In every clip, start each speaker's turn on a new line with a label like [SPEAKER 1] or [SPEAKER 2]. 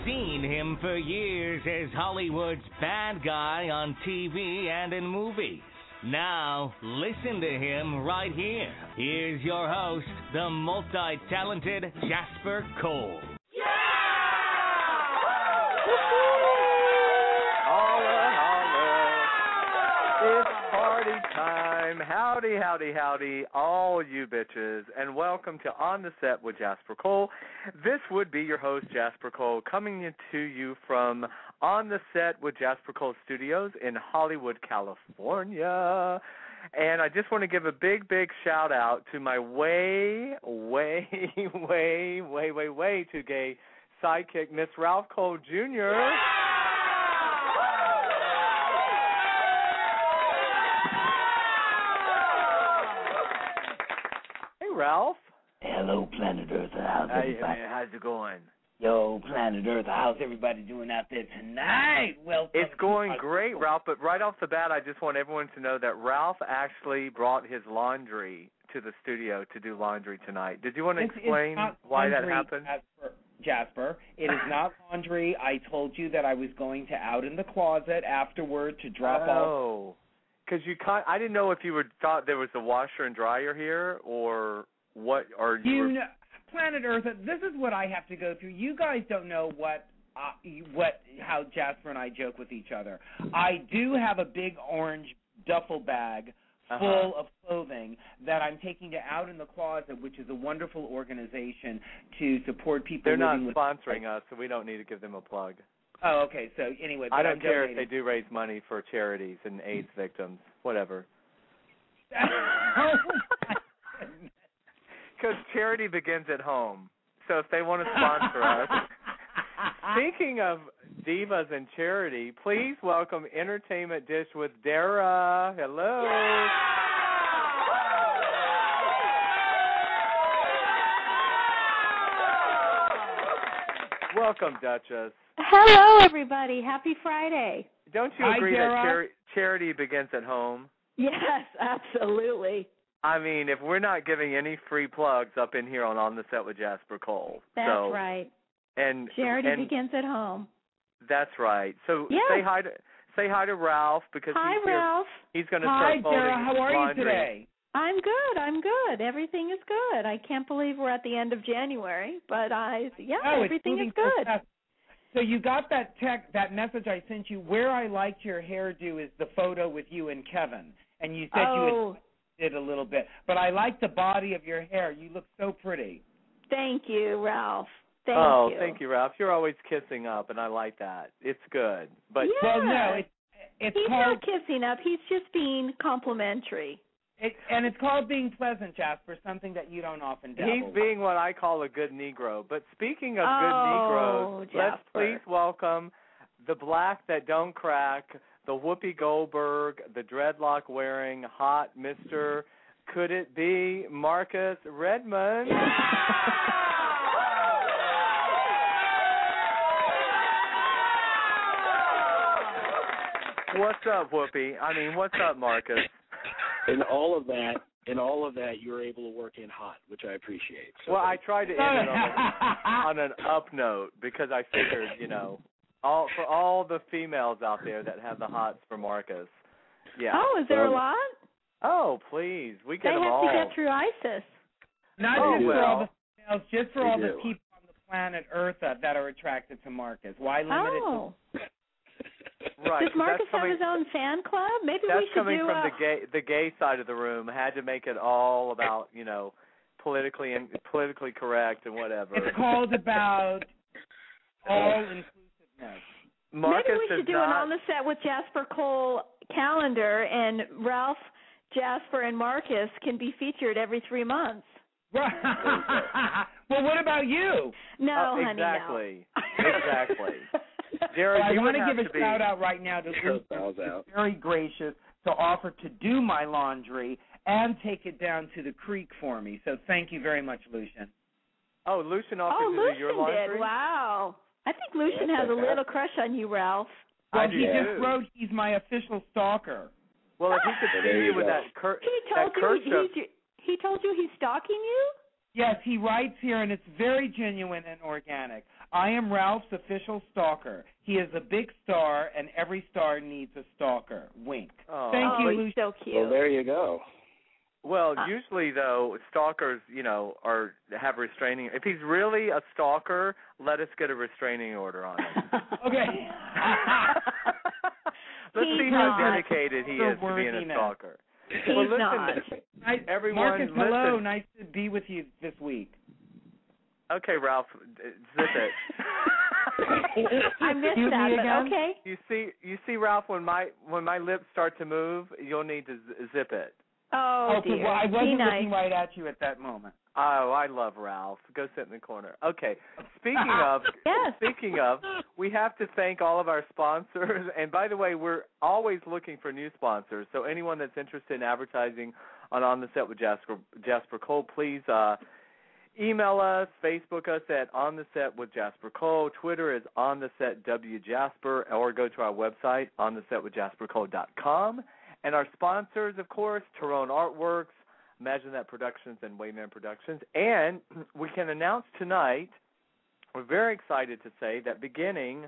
[SPEAKER 1] seen him for years as Hollywood's bad guy on TV and in movies. Now, listen to him right here. Here's your host, the multi-talented Jasper Cole.
[SPEAKER 2] It's party time. Howdy, howdy, howdy, all you bitches, and welcome to On the Set with Jasper Cole. This would be your host, Jasper Cole, coming to you from On the Set with Jasper Cole Studios in Hollywood, California. And I just want to give a big, big shout out to my way too gay sidekick, Miss Ralph Cole Jr. Ralph.
[SPEAKER 3] Hello, Planet Earth. How's everybody?
[SPEAKER 2] Hey, how's it going?
[SPEAKER 3] Yo, Planet Earth. How's everybody doing out there tonight? Welcome.
[SPEAKER 2] It's going great, Ralph. But right off the bat, I just want everyone to know that Ralph actually brought his laundry to the studio to do laundry tonight. Did you want to explain why that happened?
[SPEAKER 4] Jasper, it is not laundry. I told you that I was going to out in the closet afterward to drop off.
[SPEAKER 2] Oh. Because I didn't know if you thought there was a washer and dryer here or what. Or
[SPEAKER 4] you know, Planet Earth. This is what I have to go through. You guys don't know how Jasper and I joke with each other. I do have a big orange duffel bag full of clothing that I'm taking to Out in the Closet, which is a wonderful organization to support people.
[SPEAKER 2] They're not sponsoring us, so we don't need to give them a plug.
[SPEAKER 4] Oh, okay. So anyway,
[SPEAKER 2] I don't care if they do raise money for charities and AIDS victims, whatever. Because charity begins at home. So if they want to sponsor us. Speaking of divas and charity, please welcome Entertainment Dish with Dara. Hello. Yeah! Welcome, Duchess.
[SPEAKER 5] Hello, everybody. Happy Friday.
[SPEAKER 2] Don't you agree that charity begins at home?
[SPEAKER 5] Yes, absolutely.
[SPEAKER 2] I mean, if we're not giving any free plugs up in here on the Set with Jasper Cole.
[SPEAKER 5] That's right.
[SPEAKER 2] And
[SPEAKER 5] charity begins at home.
[SPEAKER 2] That's right. So say hi to Ralph because
[SPEAKER 5] Ralph.
[SPEAKER 2] He's going to start folding
[SPEAKER 4] Dara, how are
[SPEAKER 2] laundry.
[SPEAKER 4] You today?
[SPEAKER 5] I'm good. Everything is good. I can't believe we're at the end of January, but everything is good.
[SPEAKER 4] So you got that message I sent you. Where I liked your hairdo is the photo with you and Kevin, and you said you did a little bit. But I like the body of your hair. You look so pretty.
[SPEAKER 5] Thank you, Ralph. Thank you,
[SPEAKER 2] Ralph. You're always kissing up, and I like that. It's good. But
[SPEAKER 5] yeah.
[SPEAKER 4] Well, no, he's
[SPEAKER 5] not kissing up. He's just being complimentary.
[SPEAKER 4] And it's called being pleasant, Jasper, something that you don't often dabble
[SPEAKER 2] He's being what I call a good Negro. But speaking of good Negroes, let's please welcome the black that don't crack, the Whoopi Goldberg, the dreadlock-wearing, hot Mr. Could it be Marcus Redmond? What's up, Whoopi? I mean, what's up, Marcus?
[SPEAKER 6] In all of that, you were able to work in hot, which I appreciate. So
[SPEAKER 2] well, I tried to end it on an up note because I figured, for all the females out there that have the hots for Marcus. Yeah.
[SPEAKER 5] Oh, is there a lot?
[SPEAKER 2] Oh, please. We get them all.
[SPEAKER 5] They have to get through ISIS.
[SPEAKER 4] Not just for all the females, just for all the people on the planet Earth that are attracted to Marcus. Why limit it to...
[SPEAKER 2] Right.
[SPEAKER 5] Does Marcus have his own fan club? Maybe we should do
[SPEAKER 2] That's coming from the gay side of the room. Had to make it all about, politically correct and whatever.
[SPEAKER 4] It's called about all inclusiveness.
[SPEAKER 2] Marcus
[SPEAKER 5] Maybe we should do an On the Set with Jasper Cole calendar, and Ralph, Jasper, and Marcus can be featured every 3 months.
[SPEAKER 4] Well, what about you?
[SPEAKER 5] No, honey,
[SPEAKER 2] exactly.
[SPEAKER 5] no.
[SPEAKER 2] Exactly. Jared,
[SPEAKER 4] I want to give a shout out right now to Lucian, who's very gracious to offer to do my laundry and take it down to the creek for me. So thank you very much, Lucian.
[SPEAKER 2] Oh, Lucian offered to do your laundry?
[SPEAKER 5] Lucian did. Wow. I think Lucian has a little crush on you, Ralph.
[SPEAKER 4] Well, he just wrote he's my official stalker.
[SPEAKER 2] Well, if he could see you with that
[SPEAKER 5] He told you he's stalking you?
[SPEAKER 4] Yes, he writes here, and it's very genuine and organic. I am Ralph's official stalker. He is a big star, and every star needs a stalker. Wink.
[SPEAKER 2] Oh.
[SPEAKER 4] Thank you,
[SPEAKER 5] he's
[SPEAKER 4] Lucy.
[SPEAKER 5] so cute.
[SPEAKER 6] Well, there you go.
[SPEAKER 2] Well, usually though, stalkers, have restraining. If he's really a stalker, let us get a restraining order on him.
[SPEAKER 4] Okay.
[SPEAKER 2] Let's see how dedicated he is to being a
[SPEAKER 4] Worthiness.
[SPEAKER 2] stalker.
[SPEAKER 5] He's
[SPEAKER 2] Well, listen,
[SPEAKER 5] not.
[SPEAKER 2] everyone,
[SPEAKER 4] Marcus, hello.
[SPEAKER 2] listen.
[SPEAKER 4] Nice to be with you this week.
[SPEAKER 2] Okay, Ralph, zip it.
[SPEAKER 5] I missed
[SPEAKER 4] Excuse
[SPEAKER 5] that,
[SPEAKER 4] me
[SPEAKER 5] but
[SPEAKER 4] again?
[SPEAKER 5] okay.
[SPEAKER 2] You see, Ralph, when my lips start to move, you'll need to zip it.
[SPEAKER 5] Oh,
[SPEAKER 4] okay,
[SPEAKER 5] dear.
[SPEAKER 4] well, I wasn't
[SPEAKER 5] Be nice.
[SPEAKER 4] looking right at you at that moment.
[SPEAKER 2] Oh, I love Ralph. Go sit in the corner. Okay. Speaking of,
[SPEAKER 5] Yes.
[SPEAKER 2] we have to thank all of our sponsors. And by the way, we're always looking for new sponsors. So anyone that's interested in advertising on the Set with Jasper Cole, please email us, Facebook us at On the Set with Jasper Cole. Twitter is On the Set W Jasper, or go to our website onthesetwithjaspercole.com. And our sponsors, of course, Tyrone Artworks, Imagine That Productions, and Wayman Productions. And we can announce tonight, we're very excited to say that beginning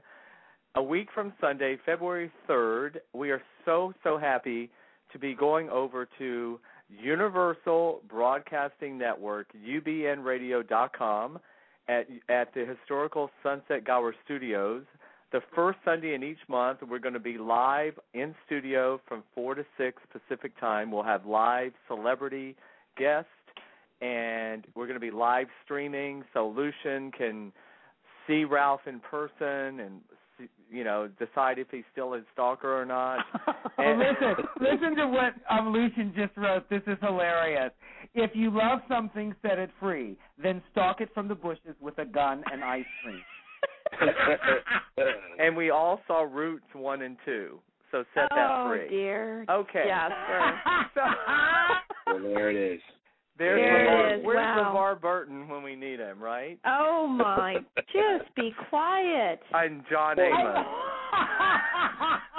[SPEAKER 2] a week from Sunday, February 3rd, we are so happy to be going over to Universal Broadcasting Network, ubnradio.com, at the historical Sunset Gower Studios. The first Sunday in each month, we're going to be live in studio from 4 to 6 Pacific time. We'll have live celebrity guests, and we're going to be live streaming so Lucian can see Ralph in person and, decide if he's still his stalker or not.
[SPEAKER 4] And listen to what Lucian just wrote. This is hilarious. If you love something, set it free. Then stalk it from the bushes with a gun and ice cream.
[SPEAKER 2] And we all saw Roots 1 and 2, so set that free.
[SPEAKER 5] Oh, dear.
[SPEAKER 2] Okay.
[SPEAKER 5] Jasper.
[SPEAKER 6] Well, there it is.
[SPEAKER 2] There's
[SPEAKER 5] There it is.
[SPEAKER 2] Where's
[SPEAKER 5] Wow.
[SPEAKER 2] LeVar Burton when we need him, right?
[SPEAKER 5] Oh, my. Just be quiet.
[SPEAKER 2] I'm John Amos.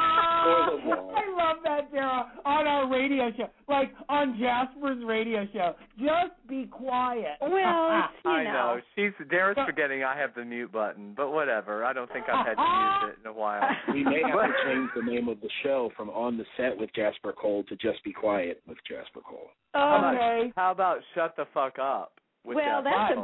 [SPEAKER 4] I love that, Dara, on our radio show, like on Jasper's radio show. Just be quiet.
[SPEAKER 5] Well,
[SPEAKER 2] I know. Dara's forgetting I have the mute button, but whatever. I don't think I've had to use it in a while.
[SPEAKER 6] We may have to change the name of the show from On the Set with Jasper Cole to Just Be Quiet with Jasper Cole.
[SPEAKER 4] Okay.
[SPEAKER 2] How about Shut the Fuck Up?
[SPEAKER 5] Well, that's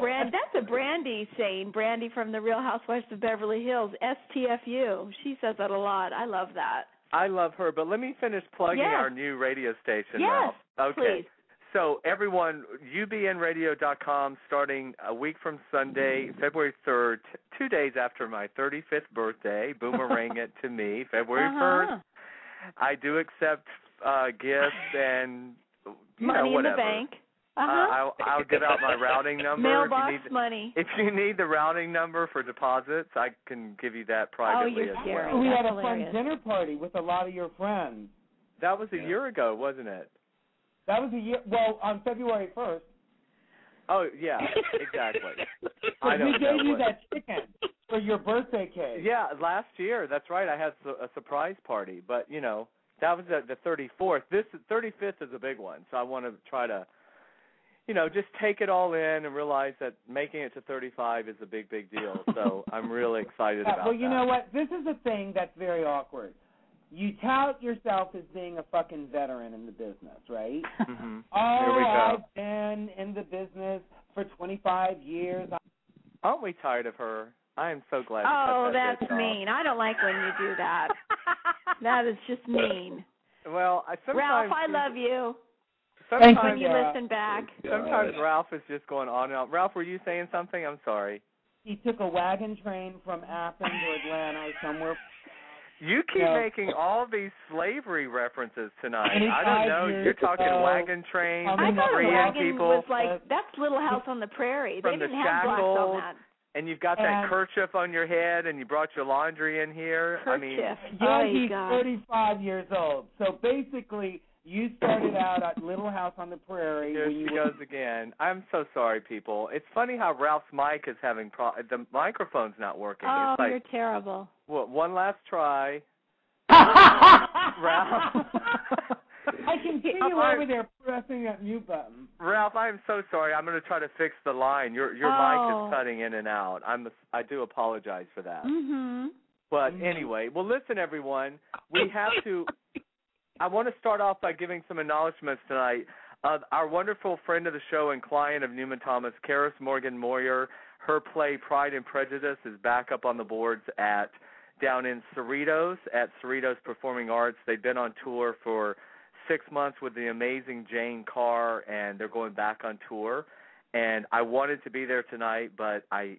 [SPEAKER 5] a Brandy saying. Brandy from the Real Housewives of Beverly Hills, STFU. She says that a lot. I love that.
[SPEAKER 2] I love her, but let me finish plugging our new radio station now. Okay.
[SPEAKER 5] Please.
[SPEAKER 2] So everyone, ubnradio.com, starting a week from Sunday, February 3rd, 2 days after my 35th birthday, boomerang it to me, February 1st. I do accept gifts and
[SPEAKER 5] money
[SPEAKER 2] whatever.
[SPEAKER 5] in the bank.
[SPEAKER 2] I'll give out my routing number.
[SPEAKER 5] Mailbox money.
[SPEAKER 2] If you need the routing number for deposits, I can give you that privately as well.
[SPEAKER 4] We had a
[SPEAKER 5] hilarious.
[SPEAKER 4] fun dinner party with a lot of your friends.
[SPEAKER 2] That was a year ago, wasn't it?
[SPEAKER 4] That was on February 1st.
[SPEAKER 2] Oh, yeah, exactly. I
[SPEAKER 4] We
[SPEAKER 2] don't
[SPEAKER 4] gave
[SPEAKER 2] know
[SPEAKER 4] you
[SPEAKER 2] what-
[SPEAKER 4] that chicken for your birthday cake.
[SPEAKER 2] Yeah, last year. That's right. I had a surprise party, but, that was the 34th. This 35th is a big one, so I want to try to just take it all in and realize that making it to 35 is a big, big deal. So I'm really excited about that.
[SPEAKER 4] Well, you know what? This is a thing that's very awkward. You tout yourself as being a fucking veteran in the business, right?
[SPEAKER 2] Mm-hmm.
[SPEAKER 4] Oh,
[SPEAKER 2] Here we go.
[SPEAKER 4] I've been in the business for 25 years.
[SPEAKER 2] Aren't we tired of her? I am so glad.
[SPEAKER 5] Oh,
[SPEAKER 2] to cut that
[SPEAKER 5] that's
[SPEAKER 2] bitch
[SPEAKER 5] mean. I don't like when you do that. That is just mean.
[SPEAKER 2] Well, sometimes
[SPEAKER 5] Ralph, I love you.
[SPEAKER 2] Sometimes
[SPEAKER 5] When you listen back.
[SPEAKER 2] Sometimes Ralph is just going on and on. Ralph, were you saying something? I'm sorry.
[SPEAKER 4] He took a wagon train from Athens or Atlanta or somewhere.
[SPEAKER 2] You keep making all these slavery references tonight.
[SPEAKER 4] 25
[SPEAKER 2] I don't know.
[SPEAKER 4] years
[SPEAKER 2] You're talking
[SPEAKER 4] ago.
[SPEAKER 2] wagon trains,
[SPEAKER 5] I thought a
[SPEAKER 2] freeing
[SPEAKER 5] wagon
[SPEAKER 2] people
[SPEAKER 5] was like, that's Little House on the Prairie. They
[SPEAKER 2] from the
[SPEAKER 5] didn't have blacks on
[SPEAKER 2] shackles,
[SPEAKER 5] that.
[SPEAKER 2] and you've got that kerchief on your head, and you brought your laundry in here.
[SPEAKER 5] Kerchief.
[SPEAKER 2] I mean,
[SPEAKER 4] Yeah, he's
[SPEAKER 5] God.
[SPEAKER 4] 35 years old. So basically, you started out at Little House on the Prairie.
[SPEAKER 2] here
[SPEAKER 4] when
[SPEAKER 2] she
[SPEAKER 4] you
[SPEAKER 2] goes again. I'm so sorry, people. It's funny how Ralph's mic is having the microphone's not working.
[SPEAKER 5] Oh,
[SPEAKER 2] It's like,
[SPEAKER 5] you're terrible.
[SPEAKER 2] one last try. Ralph.
[SPEAKER 4] I can see you over there pressing that mute button.
[SPEAKER 2] Ralph, I'm so sorry. I'm going to try to fix the line. Your mic is cutting in and out. I do apologize for that.
[SPEAKER 5] Mhm.
[SPEAKER 2] But anyway, well, listen, everyone. We have to. I want to start off by giving some acknowledgments tonight. Our wonderful friend of the show and client of Newman Thomas, Karis Morgan Moyer, her play Pride and Prejudice is back up on the boards down in Cerritos at Cerritos Performing Arts. They've been on tour for 6 months with the amazing Jane Carr, and they're going back on tour. And I wanted to be there tonight, but I've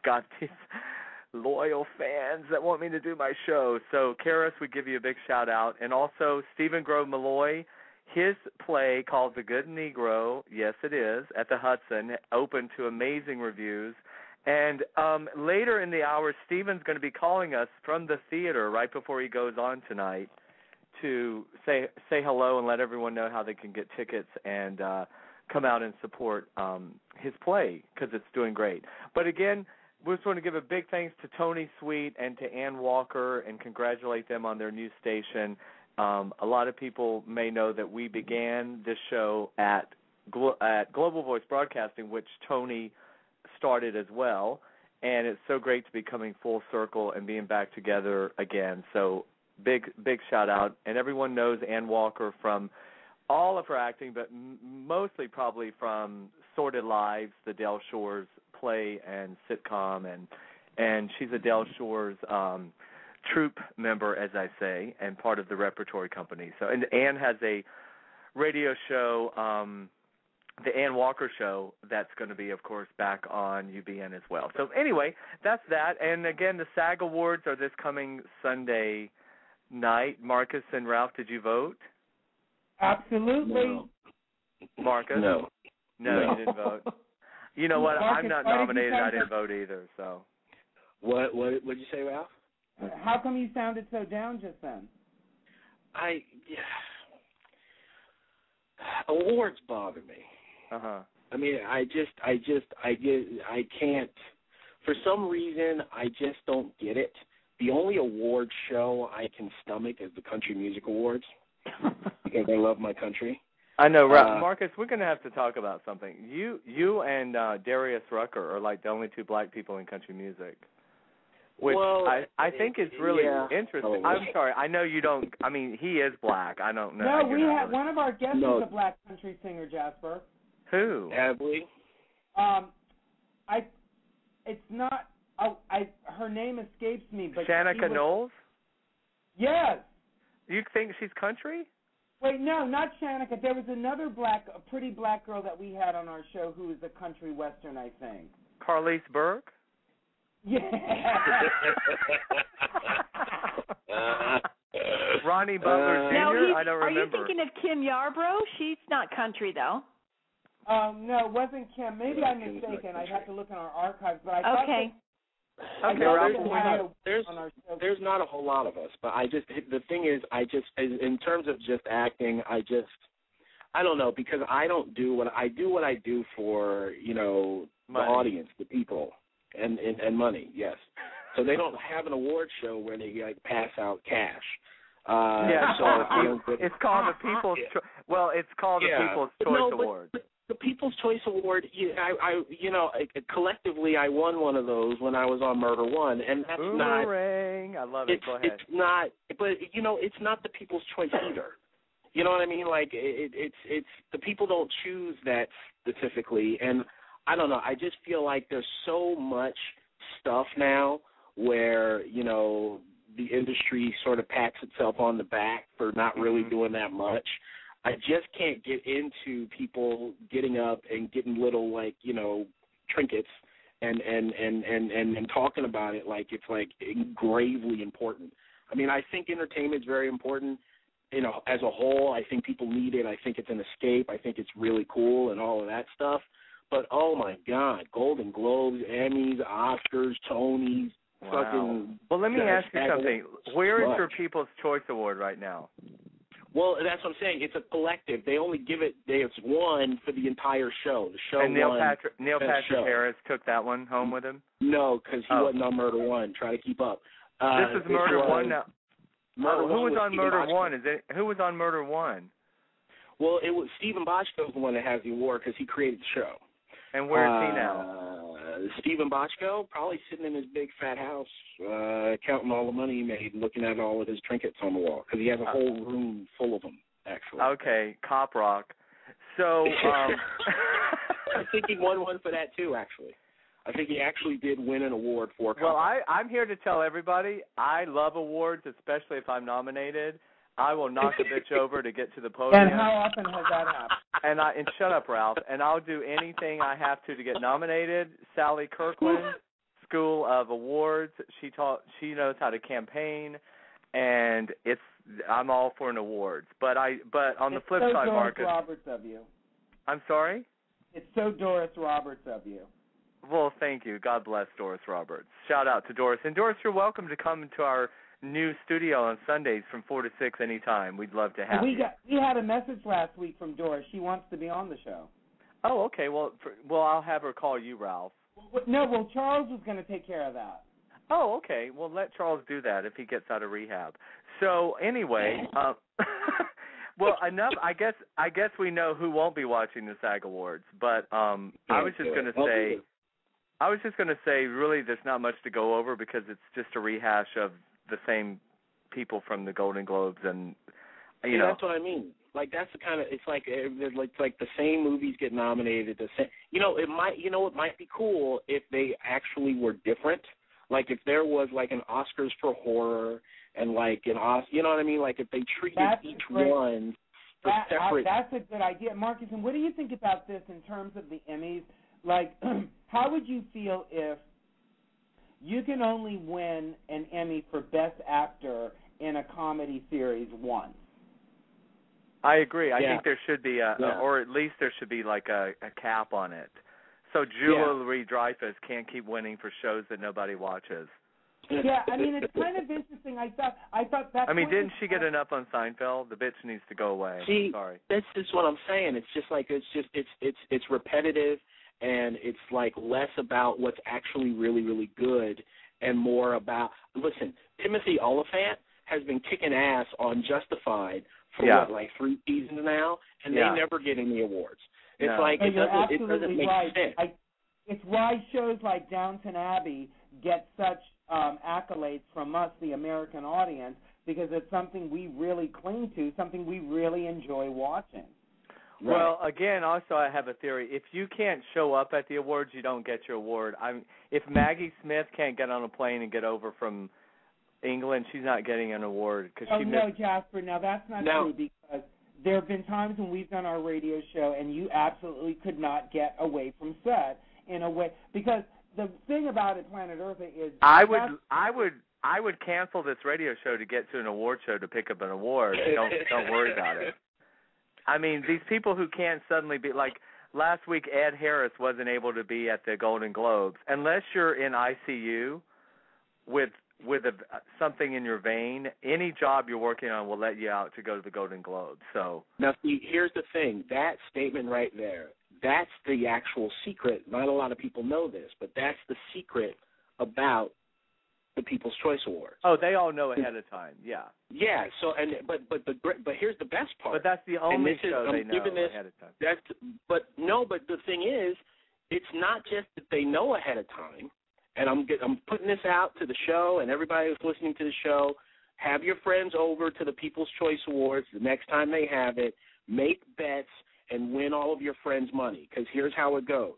[SPEAKER 2] got these loyal fans that want me to do my show. So, Karis, we give you a big shout-out. And also, Stephen Grove Malloy, his play called The Good Negro, yes, it is, at the Hudson, open to amazing reviews. And later in the hour, Stephen's going to be calling us from the theater right before he goes on tonight to say hello and let everyone know how they can get tickets and come out and support his play because it's doing great. But again, we just want to give a big thanks to Tony Sweet and to Ann Walker and congratulate them on their new station. A lot of people may know that we began this show at Global Voice Broadcasting, which Tony started as well, and it's so great to be coming full circle and being back together again. So big shout out, and everyone knows Ann Walker from all of her acting, but mostly probably from Sordid Lives, the Del Shores play and sitcom, and she's a Del Shores troupe member, as I say, and part of the repertory company. So, and Ann has a radio show, the Ann Walker Show, that's going to be, of course, back on UBN as well. So anyway, that's that. And again, the SAG Awards are this coming Sunday night. Marcus and Ralph, did you vote?
[SPEAKER 4] Absolutely.
[SPEAKER 6] No.
[SPEAKER 2] Marcus?
[SPEAKER 6] No.
[SPEAKER 2] No, you didn't vote. You know what?
[SPEAKER 4] Marcus,
[SPEAKER 2] I'm not nominated. I didn't vote either. So.
[SPEAKER 6] What did you say, Ralph?
[SPEAKER 4] How come you sounded so down just then?
[SPEAKER 6] Awards bother me. I mean, I can't. For some reason, I just don't get it. The only award show I can stomach is the Country Music Awards because I love my country.
[SPEAKER 2] I know, Marcus. We're going to have to talk about something. You and Darius Rucker are like the only two black people in country music, which I think is really interesting.
[SPEAKER 6] Oh,
[SPEAKER 2] I'm sorry. I know you don't. I mean, he is black. I don't know.
[SPEAKER 4] No, we have one of our guests is a black country singer, Jasper.
[SPEAKER 2] Who?
[SPEAKER 6] Have we?
[SPEAKER 4] It's not. Her name escapes me, but
[SPEAKER 2] Shanika Knowles.
[SPEAKER 4] Yes.
[SPEAKER 2] You think she's country?
[SPEAKER 4] Wait, no, not Shanika. There was another a pretty black girl that we had on our show who was a country western, I think.
[SPEAKER 2] Carlise Burke?
[SPEAKER 4] Yeah.
[SPEAKER 2] Ronnie Butler Jr.?
[SPEAKER 5] No,
[SPEAKER 2] I don't remember.
[SPEAKER 5] Are you thinking of Kim Yarbrough? She's not country, though.
[SPEAKER 4] No, it wasn't Kim. Maybe I'm mistaken. I'd have to look in our archives. But I thought
[SPEAKER 5] okay.
[SPEAKER 6] There's not a whole lot of us, but the thing is, in terms of just acting, I don't know, because I don't do what I do for, the audience, the people, and money, yes. So they don't have an award show where they pass out cash.
[SPEAKER 2] It's called the People's it's called the People's Choice Award.
[SPEAKER 6] But the People's Choice Award, collectively I won one of those when I was on Murder One, and that's
[SPEAKER 2] Boomerang. I love it. Go ahead.
[SPEAKER 6] It's not, but it's not the People's Choice either. You know what I mean? Like it's the people don't choose that specifically, and I don't know. I just feel like there's so much stuff now where the industry sort of pats itself on the back for not really doing that much. I just can't get into people getting up and getting little trinkets and talking about it like it's like gravely important. I mean, I think entertainment is very important. As a whole, I think people need it. I think it's an escape. I think it's really cool and all of that stuff. But oh my God, Golden Globes, Emmys, Oscars, Tonys, fucking.
[SPEAKER 2] Well, let me ask you something. Where is your People's Choice Award right now?
[SPEAKER 6] Well, that's what I'm saying. It's a collective. They only give it. It's one for the entire show. The show.
[SPEAKER 2] And Neil
[SPEAKER 6] won
[SPEAKER 2] Patrick Harris took that one home with him.
[SPEAKER 6] No, because he wasn't on Murder One. Try to keep up.
[SPEAKER 2] This is Murder One now.
[SPEAKER 6] Murder
[SPEAKER 2] who
[SPEAKER 6] One
[SPEAKER 2] was on
[SPEAKER 6] Stephen
[SPEAKER 2] Murder
[SPEAKER 6] Bochco.
[SPEAKER 2] One? Who was on Murder One?
[SPEAKER 6] Well, it was Stephen Bochco the one that has the award because he created the show.
[SPEAKER 2] And where is he now?
[SPEAKER 6] Stephen Bochco, probably sitting in his big fat house, counting all the money he made and looking at all of his trinkets on the wall because he has a whole room full of them, actually.
[SPEAKER 2] Okay, Cop Rock. So,
[SPEAKER 6] I think he won one for that too, actually. I think he actually did win an award for Cop
[SPEAKER 2] well,
[SPEAKER 6] Rock.
[SPEAKER 2] I'm here to tell everybody I love awards, especially if I'm nominated. I will knock a bitch over to get to the podium.
[SPEAKER 4] And how often has that happened?
[SPEAKER 2] And shut up, Ralph. And I'll do anything I have to get nominated. Sally Kirkland, School of Awards. She knows how to campaign, and I'm all for an awards. But on the flip side, Marcus.
[SPEAKER 4] It's so Doris Roberts of you.
[SPEAKER 2] I'm sorry?
[SPEAKER 4] It's so Doris Roberts of you.
[SPEAKER 2] Well, thank you. God bless Doris Roberts. Shout out to Doris. And Doris, you're welcome to come to our new studio on Sundays from 4 to 6 anytime. We'd love to have you.
[SPEAKER 4] We had a message last week from Doris. She wants to be on the show.
[SPEAKER 2] Oh, okay. Well, I'll have her call you, Ralph.
[SPEAKER 4] No, Charles was going to take care of that.
[SPEAKER 2] Oh, okay. Well, let Charles do that if he gets out of rehab. So anyway, well, enough. I guess we know who won't be watching the SAG Awards. But I was just going to say, really, there's not much to go over because it's just a rehash of the same people from the Golden Globes, and you know.
[SPEAKER 6] That's what I mean. Like that's the kind of it's like the same movies get nominated. The same, it might be cool if they actually were different. Like if there was like an Oscars for horror and like an you know what I mean? Like if they treated each one for separate.
[SPEAKER 4] That's a good idea, Marcus. And what do you think about this in terms of the Emmys? Like, how would you feel if you can only win an Emmy for Best Actor in a comedy series once?
[SPEAKER 2] I agree. I think there should be or at least there should be like a cap on it. So Julia Louis-Dreyfus can't keep winning for shows that nobody watches.
[SPEAKER 4] Yeah, I mean it's kind of interesting. I thought that.
[SPEAKER 2] I mean, didn't she get enough on Seinfeld? The bitch needs to go away.
[SPEAKER 6] See,
[SPEAKER 2] sorry.
[SPEAKER 6] That's just what I'm saying. It's just like it's repetitive. And it's like less about what's actually really, really good and more about, listen, Timothy Olyphant has been kicking ass on Justified for like 3 seasons now, and they never get any awards. It's like it doesn't make sense.
[SPEAKER 4] It's why shows like Downton Abbey get such accolades from us, the American audience, because it's something we really cling to, something we really enjoy watching.
[SPEAKER 2] Right. Well, again, also I have a theory. If you can't show up at the awards, you don't get your award. If Maggie Smith can't get on a plane and get over from England, she's not getting an award because she missed.
[SPEAKER 4] No, Jasper. Now that's not true because there have been times when we've done our radio show and you absolutely could not get away from set in a way because the thing about it, Planet Earth, is
[SPEAKER 2] I would cancel this radio show to get to an award show to pick up an award. Don't worry about it. I mean, these people who can't suddenly be like last week, Ed Harris wasn't able to be at the Golden Globes unless you're in ICU with something in your vein. Any job you're working on will let you out to go to the Golden Globes. So
[SPEAKER 6] now, see, here's the thing: that statement right there, that's the actual secret. Not a lot of people know this, but that's the secret about the People's Choice Awards.
[SPEAKER 2] Oh, they all know ahead of time. Yeah.
[SPEAKER 6] Yeah. So but here's the best part.
[SPEAKER 2] But that's the only show they know ahead of time.
[SPEAKER 6] But the thing is, it's not just that they know ahead of time. And I'm putting this out to the show and everybody who's listening to the show. Have your friends over to the People's Choice Awards the next time they have it. Make bets and win all of your friends' money. Because here's how it goes.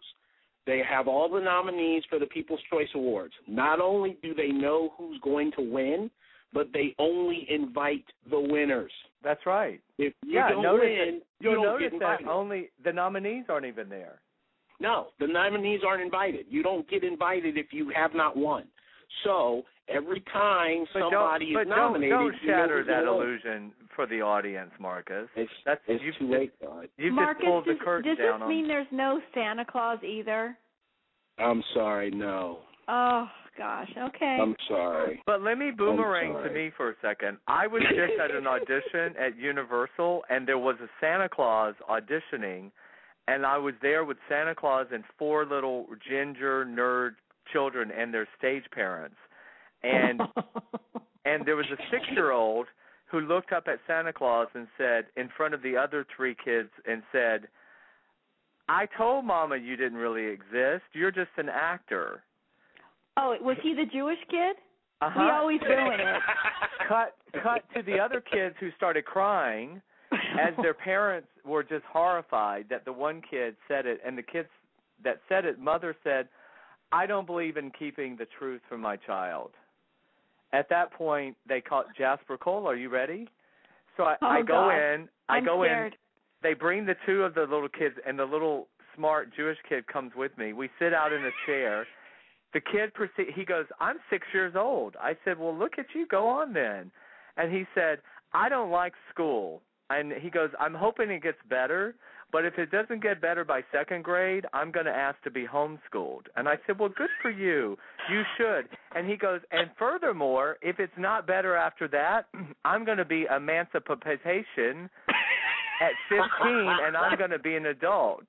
[SPEAKER 6] They have all the nominees for the People's Choice Awards. Not only do they know who's going to win, but they only invite the winners.
[SPEAKER 2] That's right.
[SPEAKER 6] If you don't win, you don't get invited.
[SPEAKER 2] That only the nominees aren't even there.
[SPEAKER 6] No, the nominees aren't invited. You don't get invited if you have not won. So every time somebody is nominated,
[SPEAKER 2] don't shatter that illusion for the audience, Marcus.
[SPEAKER 6] It's too late, God.
[SPEAKER 2] You've
[SPEAKER 5] Marcus,
[SPEAKER 2] just pulled the curtain down.
[SPEAKER 5] Does this mean there's no Santa Claus either?
[SPEAKER 6] I'm sorry, no.
[SPEAKER 5] Oh, gosh, okay.
[SPEAKER 6] I'm sorry.
[SPEAKER 2] But let me boomerang to me for a second. I was just at an audition at Universal, and there was a Santa Claus auditioning, and I was there with Santa Claus and 4 little ginger nerd children and their stage parents. And and there was a 6-year-old who looked up at Santa Claus and said, in front of the other 3 kids, and said, "I told Mama you didn't really exist. You're just an actor."
[SPEAKER 5] Oh, was he the Jewish kid?
[SPEAKER 2] Uh-huh.
[SPEAKER 5] We always ruin it.
[SPEAKER 2] Cut to the other kids who started crying as their parents were just horrified that the one kid said it, and the kids that said it, mother said, "I don't believe in keeping the truth from my child." At that point, they called Jasper Cole. Are you ready? So I go in.
[SPEAKER 5] I'm scared.
[SPEAKER 2] They bring the 2 of the little kids, and the little smart Jewish kid comes with me. We sit out in a chair. The kid, he goes, "I'm 6 years old." I said, "Well, look at you. Go on then." And he said, "I don't like school." And he goes, "I'm hoping it gets better, but if it doesn't get better by 2nd grade, I'm going to ask to be homeschooled." And I said, "Well, good for you. You should." And he goes, "And furthermore, if it's not better after that, I'm going to be emancipation at 15, and I'm going to be an adult."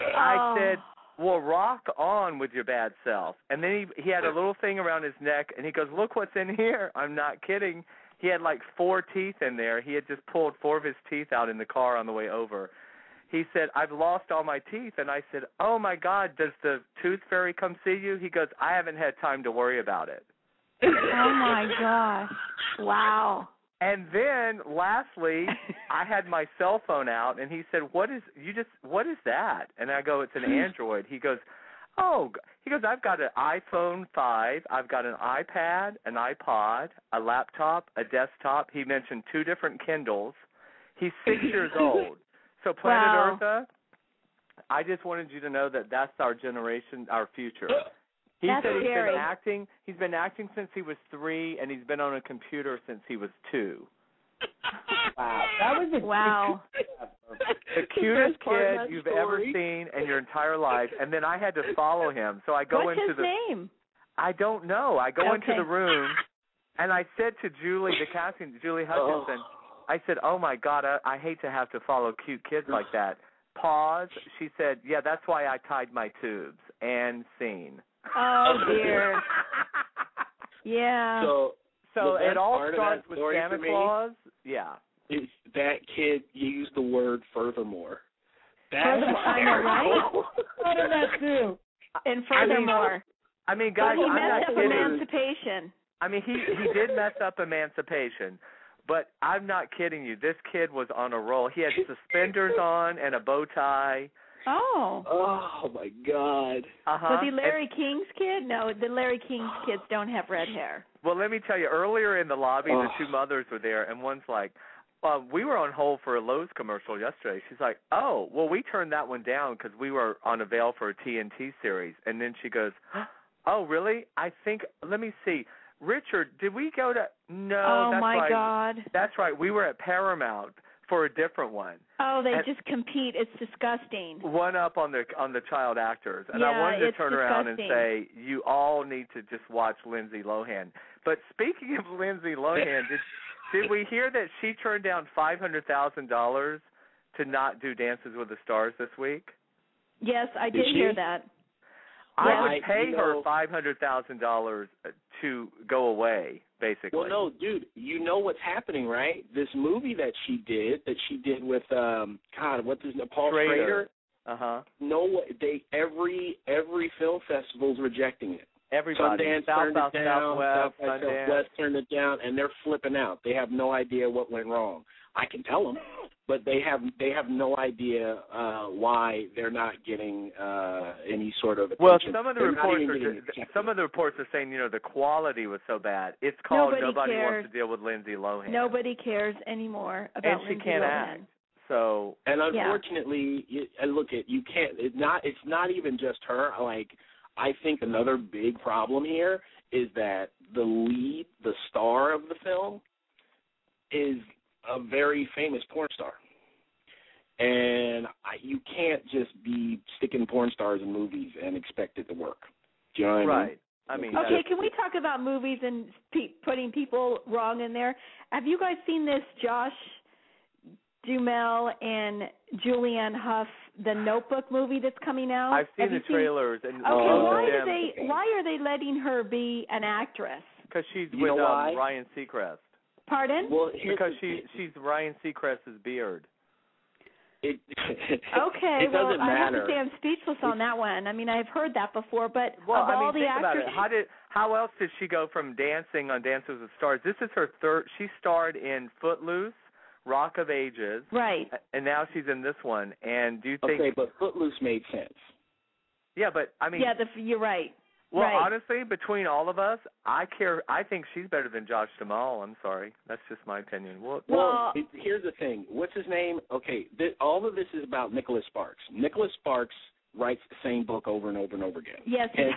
[SPEAKER 2] I said, "Well, rock on with your bad self." And then he had a little thing around his neck, and he goes, "Look what's in here." I'm not kidding. He had like 4 teeth in there. He had just pulled 4 of his teeth out in the car on the way over. He said, "I've lost all my teeth." And I said, "Oh, my God, does the tooth fairy come see you?" He goes, "I haven't had time to worry about it."
[SPEAKER 5] Oh, my gosh. Wow.
[SPEAKER 2] And then, lastly, I had my cell phone out, and he said, what is that? And I go, "It's an Android." He goes, "I've got an iPhone 5, I've got an iPad, an iPod, a laptop, a desktop." He mentioned 2 different Kindles. He's 6 years old. So Planet Eartha, I just wanted you to know that that's our generation, our future. He
[SPEAKER 5] That's
[SPEAKER 2] said
[SPEAKER 5] scary.
[SPEAKER 2] he's been acting since he was 3, and he's been on a computer since he was 2.
[SPEAKER 4] Wow. That was
[SPEAKER 2] the cutest kid you've ever seen in your entire life. And then I had to follow him. So I go
[SPEAKER 5] What's
[SPEAKER 2] into
[SPEAKER 5] his name?
[SPEAKER 2] I don't know. I go into the room, and I said to Julie, the casting, Julie Hutchinson, I said, "Oh, my God, I hate to have to follow cute kids like that." Pause. She said, "Yeah, that's why I tied my tubes." And scene.
[SPEAKER 5] Oh, dear. Yeah.
[SPEAKER 6] So
[SPEAKER 2] it all starts with
[SPEAKER 6] story
[SPEAKER 2] Santa Claus. Yeah.
[SPEAKER 6] Is that kid used the word furthermore. That's
[SPEAKER 5] I know, right?
[SPEAKER 4] What did that do?
[SPEAKER 5] And furthermore.
[SPEAKER 2] I mean, guys,
[SPEAKER 5] But he
[SPEAKER 2] I'm not
[SPEAKER 5] messed up
[SPEAKER 2] kidding.
[SPEAKER 5] emancipation.
[SPEAKER 2] I mean, he did mess up emancipation, but I'm not kidding you. This kid was on a roll. He had suspenders on and a bow tie.
[SPEAKER 5] Oh.
[SPEAKER 6] Oh, my God.
[SPEAKER 2] Uh-huh.
[SPEAKER 5] Was he Larry King's kid? No, the Larry King's kids don't have red hair.
[SPEAKER 2] Well, let me tell you, earlier in the lobby, the 2 mothers were there, and one's like, "We were on hold for a Lowe's commercial yesterday." She's like, "Oh, well, we turned that one down because we were on a veil for a TNT series." And then she goes, "Oh, really? I think, let me see. Richard, did we go to, no,
[SPEAKER 5] Oh,
[SPEAKER 2] that's
[SPEAKER 5] my
[SPEAKER 2] right.
[SPEAKER 5] God.
[SPEAKER 2] That's right. We were at Paramount for a different one."
[SPEAKER 5] Oh, they just compete. It's disgusting.
[SPEAKER 2] One up on the child actors. And I
[SPEAKER 5] Yeah,
[SPEAKER 2] wanted to
[SPEAKER 5] it's
[SPEAKER 2] turn around and
[SPEAKER 5] disgusting.
[SPEAKER 2] say, you all need to just watch Lindsay Lohan. But speaking of Lindsay Lohan, did we hear that she turned down $500,000 to not do Dances with the Stars this week?
[SPEAKER 5] Yes, I did hear that.
[SPEAKER 2] I would pay her $500,000 to go away, basically.
[SPEAKER 6] Well, no, dude, you know what's happening, right? This movie that she did with God, what's his name, Paul Schrader.
[SPEAKER 2] Uh-huh.
[SPEAKER 6] No, every film festival's rejecting it.
[SPEAKER 2] Everybody.
[SPEAKER 6] Sundance turned it down, Southwest turned it down, and they're flipping out. They have no idea what went wrong. I can tell them, but they have no idea why they're not getting any sort of attention.
[SPEAKER 2] Well, some of the reports are saying, the quality was so bad. It's called Nobody Wants to Deal with Lindsay Lohan.
[SPEAKER 5] Nobody cares anymore about Lindsay Lohan.
[SPEAKER 2] And she can't act. So,
[SPEAKER 6] and unfortunately, you can't. It's not even just her. Like, I think another big problem here is that the star of the film, is a very famous porn star. And you can't just be sticking porn stars in movies and expect it to work. Do you know what I mean?
[SPEAKER 5] Okay, can we talk about movies and putting people wrong in there? Have you guys seen this Josh Duhamel and Julianne Hough, the Notebook movie that's coming out?
[SPEAKER 2] I've seen the trailers. And
[SPEAKER 5] why are they letting her be an actress?
[SPEAKER 2] Because she's
[SPEAKER 6] You
[SPEAKER 2] with
[SPEAKER 6] know why?
[SPEAKER 2] Ryan Seacrest.
[SPEAKER 5] Pardon?
[SPEAKER 6] Well,
[SPEAKER 2] Because she's Ryan Seacrest's beard.
[SPEAKER 6] Okay,
[SPEAKER 5] Okay,
[SPEAKER 6] it
[SPEAKER 5] well,
[SPEAKER 6] doesn't
[SPEAKER 5] I have to
[SPEAKER 6] matter.
[SPEAKER 5] say I'm speechless on that one. I mean, I've heard that before, but
[SPEAKER 2] Well,
[SPEAKER 5] of
[SPEAKER 2] I mean,
[SPEAKER 5] all the
[SPEAKER 2] think
[SPEAKER 5] actors,
[SPEAKER 2] about it. How else did she go from dancing on Dances with Stars? This is her third. She starred in Footloose, Rock of Ages,
[SPEAKER 5] right?
[SPEAKER 2] and now she's in this one. And do you think?
[SPEAKER 6] Okay, but Footloose made sense.
[SPEAKER 2] Yeah, but I mean,
[SPEAKER 5] Yeah, you're right.
[SPEAKER 2] well,
[SPEAKER 5] right.
[SPEAKER 2] honestly, between all of us, I think she's better than Josh Duhamel. I'm sorry, that's just my opinion.
[SPEAKER 5] Well,
[SPEAKER 6] Here's the thing. What's his name? Okay, all of this is about Nicholas Sparks. Nicholas Sparks writes the same book over and over and over again.
[SPEAKER 5] Yes,
[SPEAKER 6] and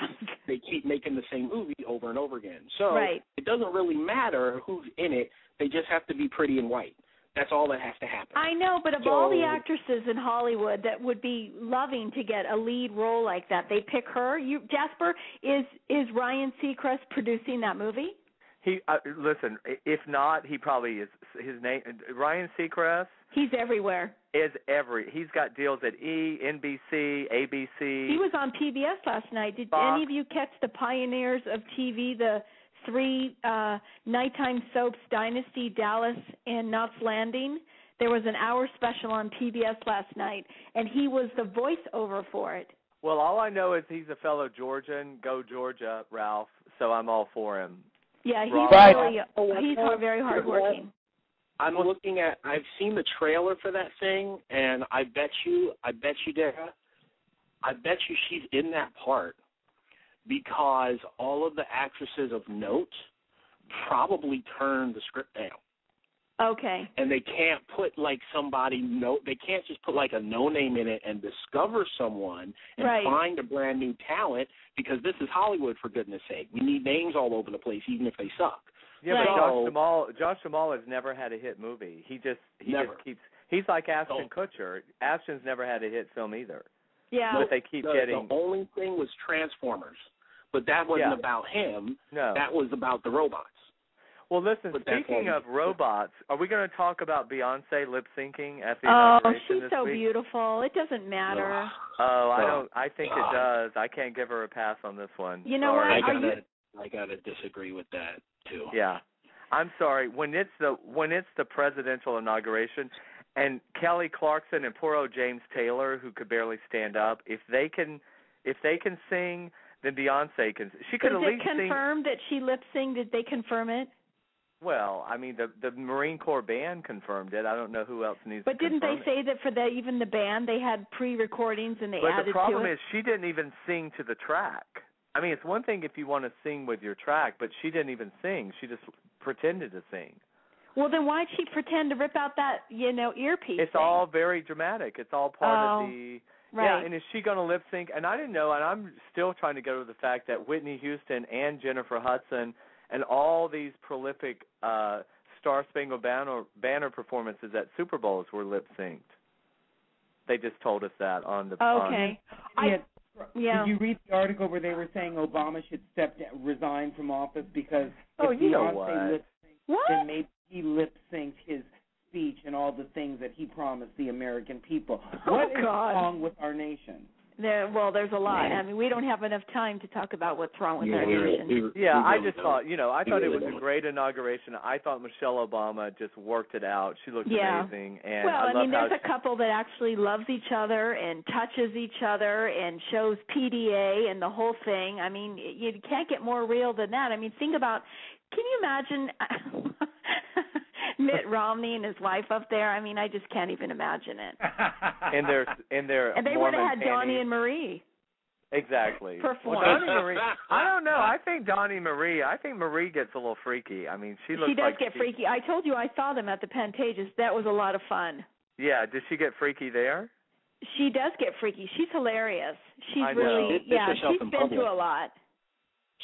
[SPEAKER 6] they keep making the same movie over and over again. So it doesn't really matter who's in it. They just have to be pretty and white. That's all that has to happen.
[SPEAKER 5] I know, but of all the actresses in Hollywood that would be loving to get a lead role like that, they pick her. Jasper, is Ryan Seacrest producing that movie?
[SPEAKER 2] He listen. If not, he probably is. His name Ryan Seacrest.
[SPEAKER 5] He's everywhere.
[SPEAKER 2] He's got deals at NBC, ABC.
[SPEAKER 5] He was on PBS last night. Did
[SPEAKER 2] Fox.
[SPEAKER 5] any of you catch the pioneers of TV, the 3 nighttime soaps, Dynasty, Dallas, and Knots Landing? There was an hour special on PBS last night, and he was the voiceover for it.
[SPEAKER 2] Well, all I know is he's a fellow Georgian. Go Georgia, Ralph. So I'm all for him.
[SPEAKER 5] Yeah, he's
[SPEAKER 2] Right.
[SPEAKER 5] very hardworking.
[SPEAKER 6] I've seen the trailer for that thing, and I bet you, Dara, I bet you she's in that part because all of the actresses of note probably turned the script down.
[SPEAKER 5] Okay.
[SPEAKER 6] And they can't put they can't just put like a no name in it and discover someone and find a brand new talent, because this is Hollywood, for goodness sake. We need names all over the place, even if they suck.
[SPEAKER 2] Yeah, but Josh Duhamel has never had a hit movie. He just keeps. He's like Ashton Kutcher. Ashton's never had a hit film either.
[SPEAKER 5] Yeah.
[SPEAKER 2] But they keep getting.
[SPEAKER 6] The only thing was Transformers, but that wasn't about him.
[SPEAKER 2] No.
[SPEAKER 6] That was about the robots.
[SPEAKER 2] Well, listen, speaking of robots, are we going to talk about Beyonce lip syncing at the
[SPEAKER 5] inauguration
[SPEAKER 2] this week?
[SPEAKER 5] Oh, she's so beautiful. It doesn't matter.
[SPEAKER 2] I think it does. I can't give her a pass on this one.
[SPEAKER 5] You know
[SPEAKER 2] sorry.
[SPEAKER 6] I gotta disagree with that too.
[SPEAKER 2] Yeah, I'm sorry. When it's the presidential inauguration, and Kelly Clarkson and poor old James Taylor, who could barely stand up, if they can sing, then Beyonce can. She could at least sing.
[SPEAKER 5] Is it confirmed that she lip synced? Did they confirm it?
[SPEAKER 2] Well, I mean, the Marine Corps band confirmed it. I don't know who else needs to confirm it.
[SPEAKER 5] But didn't they say that for even the band, they had pre-recordings and they added to it?
[SPEAKER 2] But the problem is she didn't even sing to the track. I mean, it's one thing if you want to sing with your track, but she didn't even sing. She just pretended to sing.
[SPEAKER 5] Well, then why'd she pretend to rip out that, earpiece?
[SPEAKER 2] It's all very dramatic. It's all part of the...
[SPEAKER 5] Right.
[SPEAKER 2] Yeah, and is she going to lip sync? And I didn't know, and I'm still trying to get over the fact that Whitney Houston and Jennifer Hudson and all these prolific Star Spangled Banner performances at Super Bowls were lip synced. They just told us that on the.
[SPEAKER 5] Okay.
[SPEAKER 4] Did you read the article where they were saying Obama should resign from office because if
[SPEAKER 2] you know
[SPEAKER 4] Beyonce lip synced, then maybe he lip synced his speech and all the things that he promised the American people. What is wrong with our nation?
[SPEAKER 5] There's a lot. I mean, we don't have enough time to talk about what's wrong with our nation.
[SPEAKER 2] I just thought, I thought it was a great inauguration. I thought Michelle Obama just worked it out. She looked amazing. And
[SPEAKER 5] there's a couple that actually loves each other and touches each other and shows PDA and the whole thing. I mean, you can't get more real than that. I mean, think about, can you imagine Mitt Romney and his wife up there? I mean, I just can't even imagine it.
[SPEAKER 2] And
[SPEAKER 5] they would have had Donnie and Marie.
[SPEAKER 2] Exactly.
[SPEAKER 5] Perform.
[SPEAKER 2] Well, Donnie Marie. I don't know. I think Marie gets a little freaky. I mean, she does
[SPEAKER 5] get freaky. I told you I saw them at the Pantages. That was a lot of fun.
[SPEAKER 2] Yeah. Did she get freaky there?
[SPEAKER 5] She does get freaky. She's hilarious. She's she's been through a lot.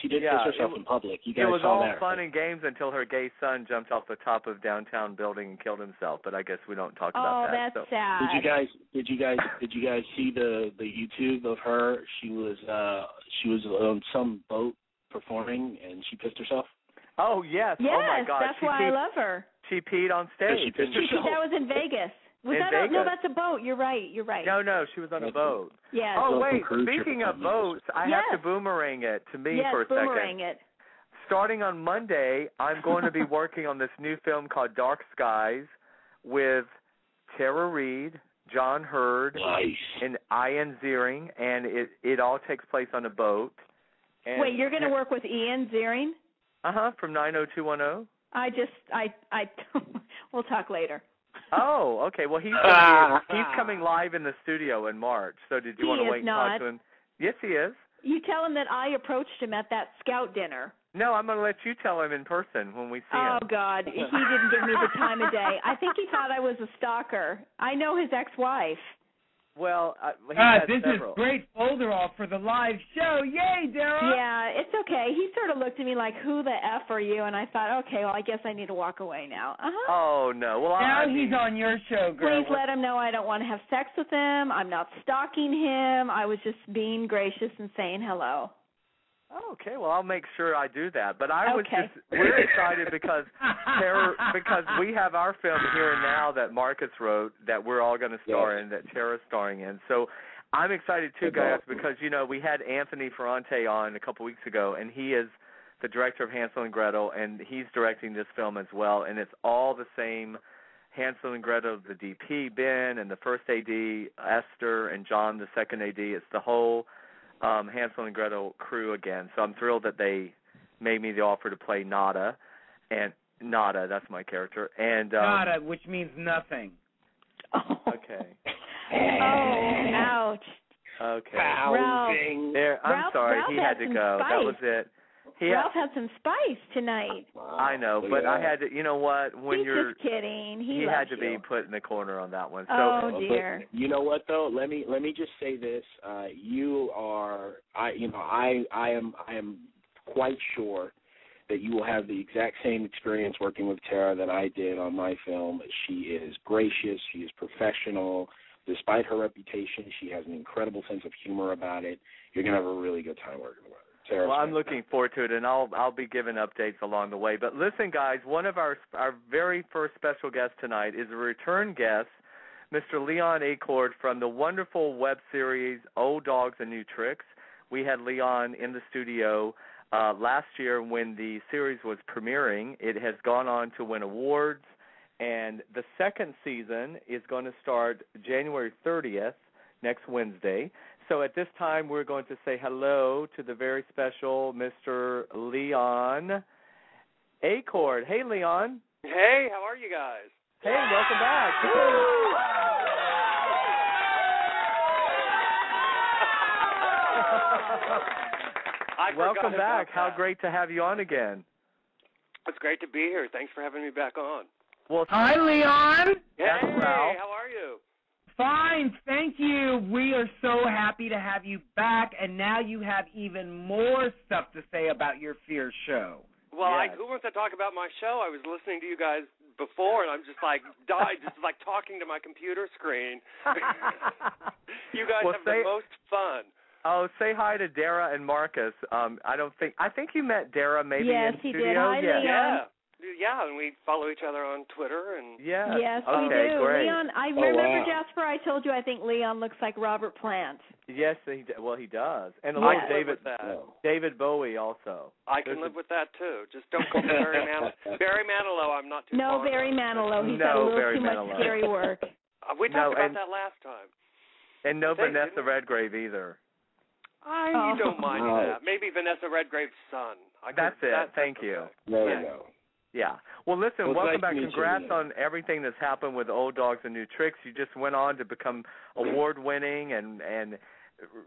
[SPEAKER 6] She did piss herself in public. You guys
[SPEAKER 2] it was
[SPEAKER 6] saw
[SPEAKER 2] all
[SPEAKER 6] that,
[SPEAKER 2] fun and games until her gay son jumped off the top of downtown building and killed himself. But I guess we don't talk about that.
[SPEAKER 5] Oh, that's sad.
[SPEAKER 6] Did you guys see the YouTube of her? She was on some boat performing and she pissed herself.
[SPEAKER 2] Oh yes.
[SPEAKER 5] Yes,
[SPEAKER 2] oh my God.
[SPEAKER 5] That's why I love her.
[SPEAKER 2] She peed on stage.
[SPEAKER 6] She pissed herself.
[SPEAKER 5] That was in Vegas.
[SPEAKER 2] Vegas?
[SPEAKER 5] No, that's a boat. You're right.
[SPEAKER 2] No, she was on a boat.
[SPEAKER 5] Yes.
[SPEAKER 2] Oh, wait. Speaking of boats, I have to boomerang it to me for a second.
[SPEAKER 5] Boomerang it.
[SPEAKER 2] starting on Monday, I'm going to be working on this new film called Dark Skies with Tara Reid, John Hurd, and Ian Ziering, and it all takes place on a boat. And
[SPEAKER 5] wait, you're going to work with Ian Ziering?
[SPEAKER 2] From 90210.
[SPEAKER 5] We'll talk later.
[SPEAKER 2] Oh, okay. Well, he's coming live in the studio in March. So did you want to wait and talk to him? Yes, he is.
[SPEAKER 5] You tell him that I approached him at that scout dinner.
[SPEAKER 2] No, I'm going to let you tell him in person when we see him.
[SPEAKER 5] Oh, God. He didn't give me the time of day. I think he thought I was a stalker. I know his ex-wife.
[SPEAKER 2] Well,
[SPEAKER 4] this is great folder off for the live show. Yay, Daryl!
[SPEAKER 5] Yeah, it's okay. He sort of looked at me like, who the F are you? And I thought, okay, well, I guess I need to walk away now.
[SPEAKER 2] Oh, no. Well,
[SPEAKER 4] now he's on your show, girl.
[SPEAKER 5] Please let him know I don't want to have sex with him. I'm not stalking him. I was just being gracious and saying hello.
[SPEAKER 2] Okay, well, I'll make sure I do that. But we're excited because we have our film Here and Now that Marcus wrote that we're all going to star in, that Tara's starring in. So I'm excited too, guys, because, we had Anthony Ferrante on a couple weeks ago, and he is the director of Hansel and Gretel, and he's directing this film as well, and it's all the same Hansel and Gretel, the DP, Ben, and the first AD, Esther, and John, the second AD. It's the whole Hansel and Gretel crew again. So I'm thrilled that they made me the offer to play Nada, and Nada, that's my character. And
[SPEAKER 4] Nada, which means nothing.
[SPEAKER 2] Okay.
[SPEAKER 5] Oh, ouch.
[SPEAKER 2] Okay.
[SPEAKER 5] Ralph.
[SPEAKER 2] I'm sorry,
[SPEAKER 5] Ralph
[SPEAKER 2] he had to go.
[SPEAKER 5] Spice.
[SPEAKER 2] That was it.
[SPEAKER 5] Ralph had some spice tonight.
[SPEAKER 2] I know, but I had to. You know what? When
[SPEAKER 5] He's just kidding. He
[SPEAKER 2] had to be put in the corner on that one. So,
[SPEAKER 5] oh dear.
[SPEAKER 6] You know what though? Let me just say this. You are. I am quite sure that you will have the exact same experience working with Tara that I did on my film. She is gracious. She is professional. Despite her reputation, she has an incredible sense of humor about it. You're going to have a really good time working with her.
[SPEAKER 2] Well, I'm looking forward to it, and I'll be giving updates along the way. But listen, guys, one of our very first special guests tonight is a return guest, Mr. Leon Acord from the wonderful web series Old Dogs and New Tricks. We had Leon in the studio last year when the series was premiering. It has gone on to win awards, and the second season is going to start January 30th, next Wednesday. So at this time, we're going to say hello to the very special Mr. Leon Acord. Hey, Leon.
[SPEAKER 7] Hey, how are you guys?
[SPEAKER 2] Hey, welcome back. Welcome back. How great to have you on again.
[SPEAKER 7] It's great to be here. Thanks for having me back on.
[SPEAKER 2] Well,
[SPEAKER 4] hi, Leon.
[SPEAKER 7] Hey, how are you?
[SPEAKER 4] Fine, thank you. We are so happy to have you back, and now you have even more stuff to say about your Fear show.
[SPEAKER 7] Well, who wants to talk about my show? I was listening to you guys before, and I'm just like talking to my computer screen. You guys have the most fun.
[SPEAKER 2] Oh, say hi to Dara and Marcus. I think you met Dara maybe in studio.
[SPEAKER 5] Yes, he did. Hi, Leon.
[SPEAKER 7] Yeah, and we follow each other on Twitter. And
[SPEAKER 5] Yes,
[SPEAKER 2] okay,
[SPEAKER 5] we do.
[SPEAKER 2] Great.
[SPEAKER 5] Leon, I remember, Jasper, I told you I think Leon looks like Robert Plant.
[SPEAKER 2] Yes, he does. And
[SPEAKER 7] I
[SPEAKER 2] like David Bowie also.
[SPEAKER 7] I can live with that, too. Just don't call me Barry Manilow. Barry Manilow, I'm not too fond of.
[SPEAKER 5] Barry Manilow. He's got a little too much scary work.
[SPEAKER 7] We talked about that last time.
[SPEAKER 2] And no Vanessa Redgrave either.
[SPEAKER 7] You don't mind that. Maybe Vanessa Redgrave's son.
[SPEAKER 2] That's it. Thank you.
[SPEAKER 6] There we go.
[SPEAKER 2] Yeah. Well, listen, welcome back. Congrats
[SPEAKER 6] you,
[SPEAKER 2] on everything that's happened with Old Dogs and New Tricks. You just went on to become award-winning and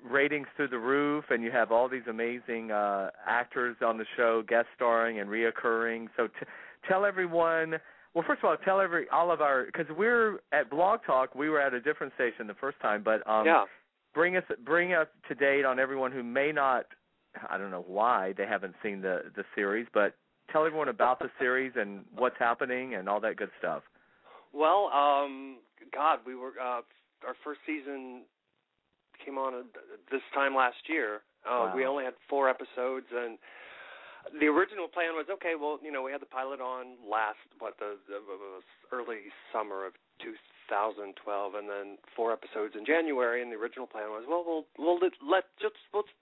[SPEAKER 2] ratings through the roof, and you have all these amazing actors on the show, guest starring and reoccurring. So tell everyone. Well, first of all, tell all of our, because we're at Blog Talk. We were at a different station the first time, but bring us to date on everyone who may not. I don't know why they haven't seen the series, but tell everyone about the series and what's happening and all that good stuff.
[SPEAKER 7] Well, we were our first season came on this time last year.
[SPEAKER 2] Wow.
[SPEAKER 7] We only had 4 episodes, and the original plan was, okay, well, we had the pilot on the early summer of 2012, and then 4 episodes in January, and the original plan was, well, let's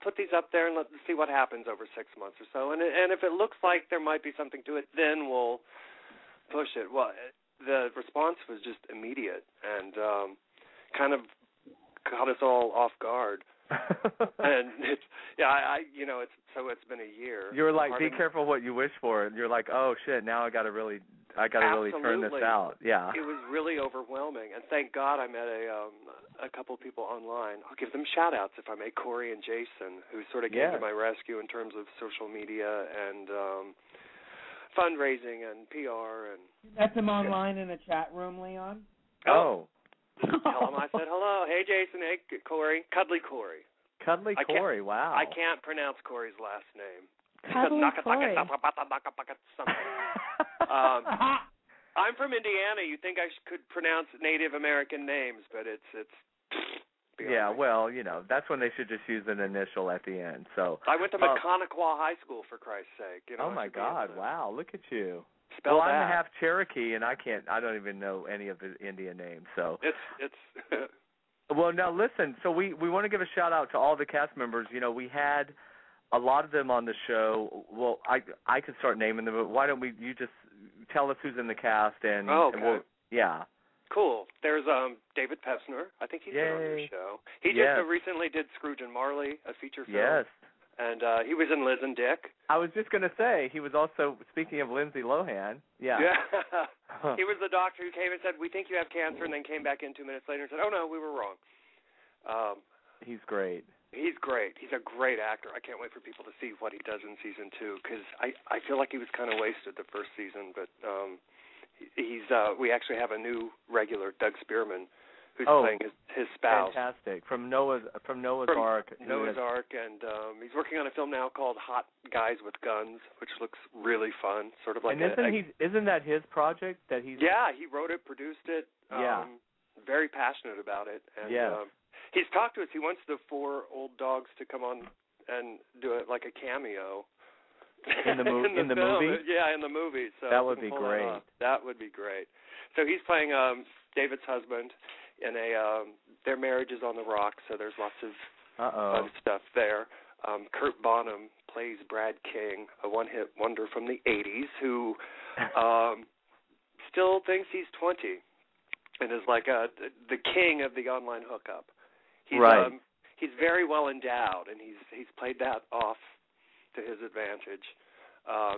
[SPEAKER 7] put these up there and let's see what happens over 6 months or so, and if it looks like there might be something to it, then we'll push it. Well, the response was just immediate and kind of caught us all off guard. And it's been a year.
[SPEAKER 2] You were like, be careful what you wish for, and you're like, oh shit, now I got to really turn this out. Yeah.
[SPEAKER 7] It was really overwhelming, and thank God I met a couple of people online. I'll give them shout outs if I may, Corey and Jason, who sort of came to my rescue in terms of social media and fundraising and PR. And
[SPEAKER 4] you met them online in a chat room, Leon?
[SPEAKER 2] Oh.
[SPEAKER 7] Tell them I said hello. Hey, Jason. Hey, Corey. Cuddly Corey.
[SPEAKER 2] Cuddly Corey, wow.
[SPEAKER 7] I can't pronounce Corey's last name.
[SPEAKER 5] Cuddly Corey.
[SPEAKER 7] I'm from Indiana. You think I could pronounce Native American names, but it's
[SPEAKER 2] yeah, well, that's when they should just use an initial at the end. So
[SPEAKER 7] I went to Maconaquah High School, for Christ's sake.
[SPEAKER 2] Oh my God! Wow, look at you.
[SPEAKER 7] Spell
[SPEAKER 2] I'm half Cherokee, and I don't even know any of the Indian names. So
[SPEAKER 7] it's.
[SPEAKER 2] Well, now listen. So we want to give a shout out to all the cast members. We had a lot of them on the show. Well, I could start naming them, but why don't you just tell us who's in the cast and yeah.
[SPEAKER 7] Cool. There's David Pevsner. I think he's been on your show. He just recently did Scrooge and Marley, a feature film.
[SPEAKER 2] Yes.
[SPEAKER 7] And he was in Liz and Dick.
[SPEAKER 2] I was just going to say, he was also, speaking of Lindsay Lohan,
[SPEAKER 7] Yeah. He was the doctor who came and said, we think you have cancer, and then came back in 2 minutes later and said, oh, no, we were wrong.
[SPEAKER 2] He's great.
[SPEAKER 7] He's great. He's a great actor. I can't wait for people to see what he does in season 2, because I feel like he was kind of wasted the first season, but we actually have a new regular, Doug Spearman, who's playing his spouse.
[SPEAKER 2] Fantastic. From Noah's Ark.
[SPEAKER 7] Noah's Ark, and he's working on a film now called Hot Guys with Guns, which looks really fun. Sort of like
[SPEAKER 2] isn't that his project that he's?
[SPEAKER 7] Yeah, he wrote it, produced it. Very passionate about it. And he's talked to us. He wants the 4 old dogs to come on and do it like a cameo.
[SPEAKER 2] In the movie?
[SPEAKER 7] Yeah, in the movie. So
[SPEAKER 2] that would be great.
[SPEAKER 7] That would be great. So he's playing David's husband. And their marriage is on the rocks, so there's lots of fun stuff there. Kurt Bonham plays Brad King, a one-hit wonder from the 80s who still thinks he's 20 and is like the king of the online hookup. He's very well endowed, and he's played that off to his advantage.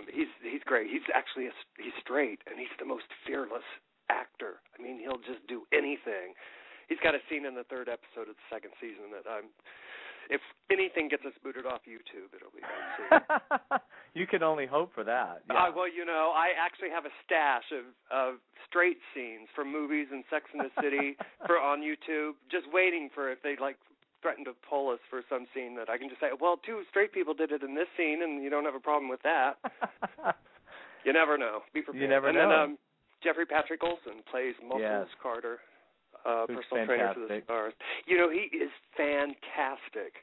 [SPEAKER 7] He's great. He's actually he's straight, and he's the most fearless actor. I mean, he'll just do anything. He's got a scene in the 3rd episode of the 2nd season that if anything gets us booted off YouTube, it'll be that scene.
[SPEAKER 2] You can only hope for that. Yeah.
[SPEAKER 7] Well, I actually have a stash of straight scenes from movies and Sex and the City on YouTube, just waiting for if they threaten to pull us for some scene that I can just say, well, 2 straight people did it in this scene, and you don't have a problem with that. You never know. Be prepared.
[SPEAKER 2] You never know.
[SPEAKER 7] And then Jeffrey Patrick Olsen plays Muscles Carter, personal trainer to the stars. He is fantastic.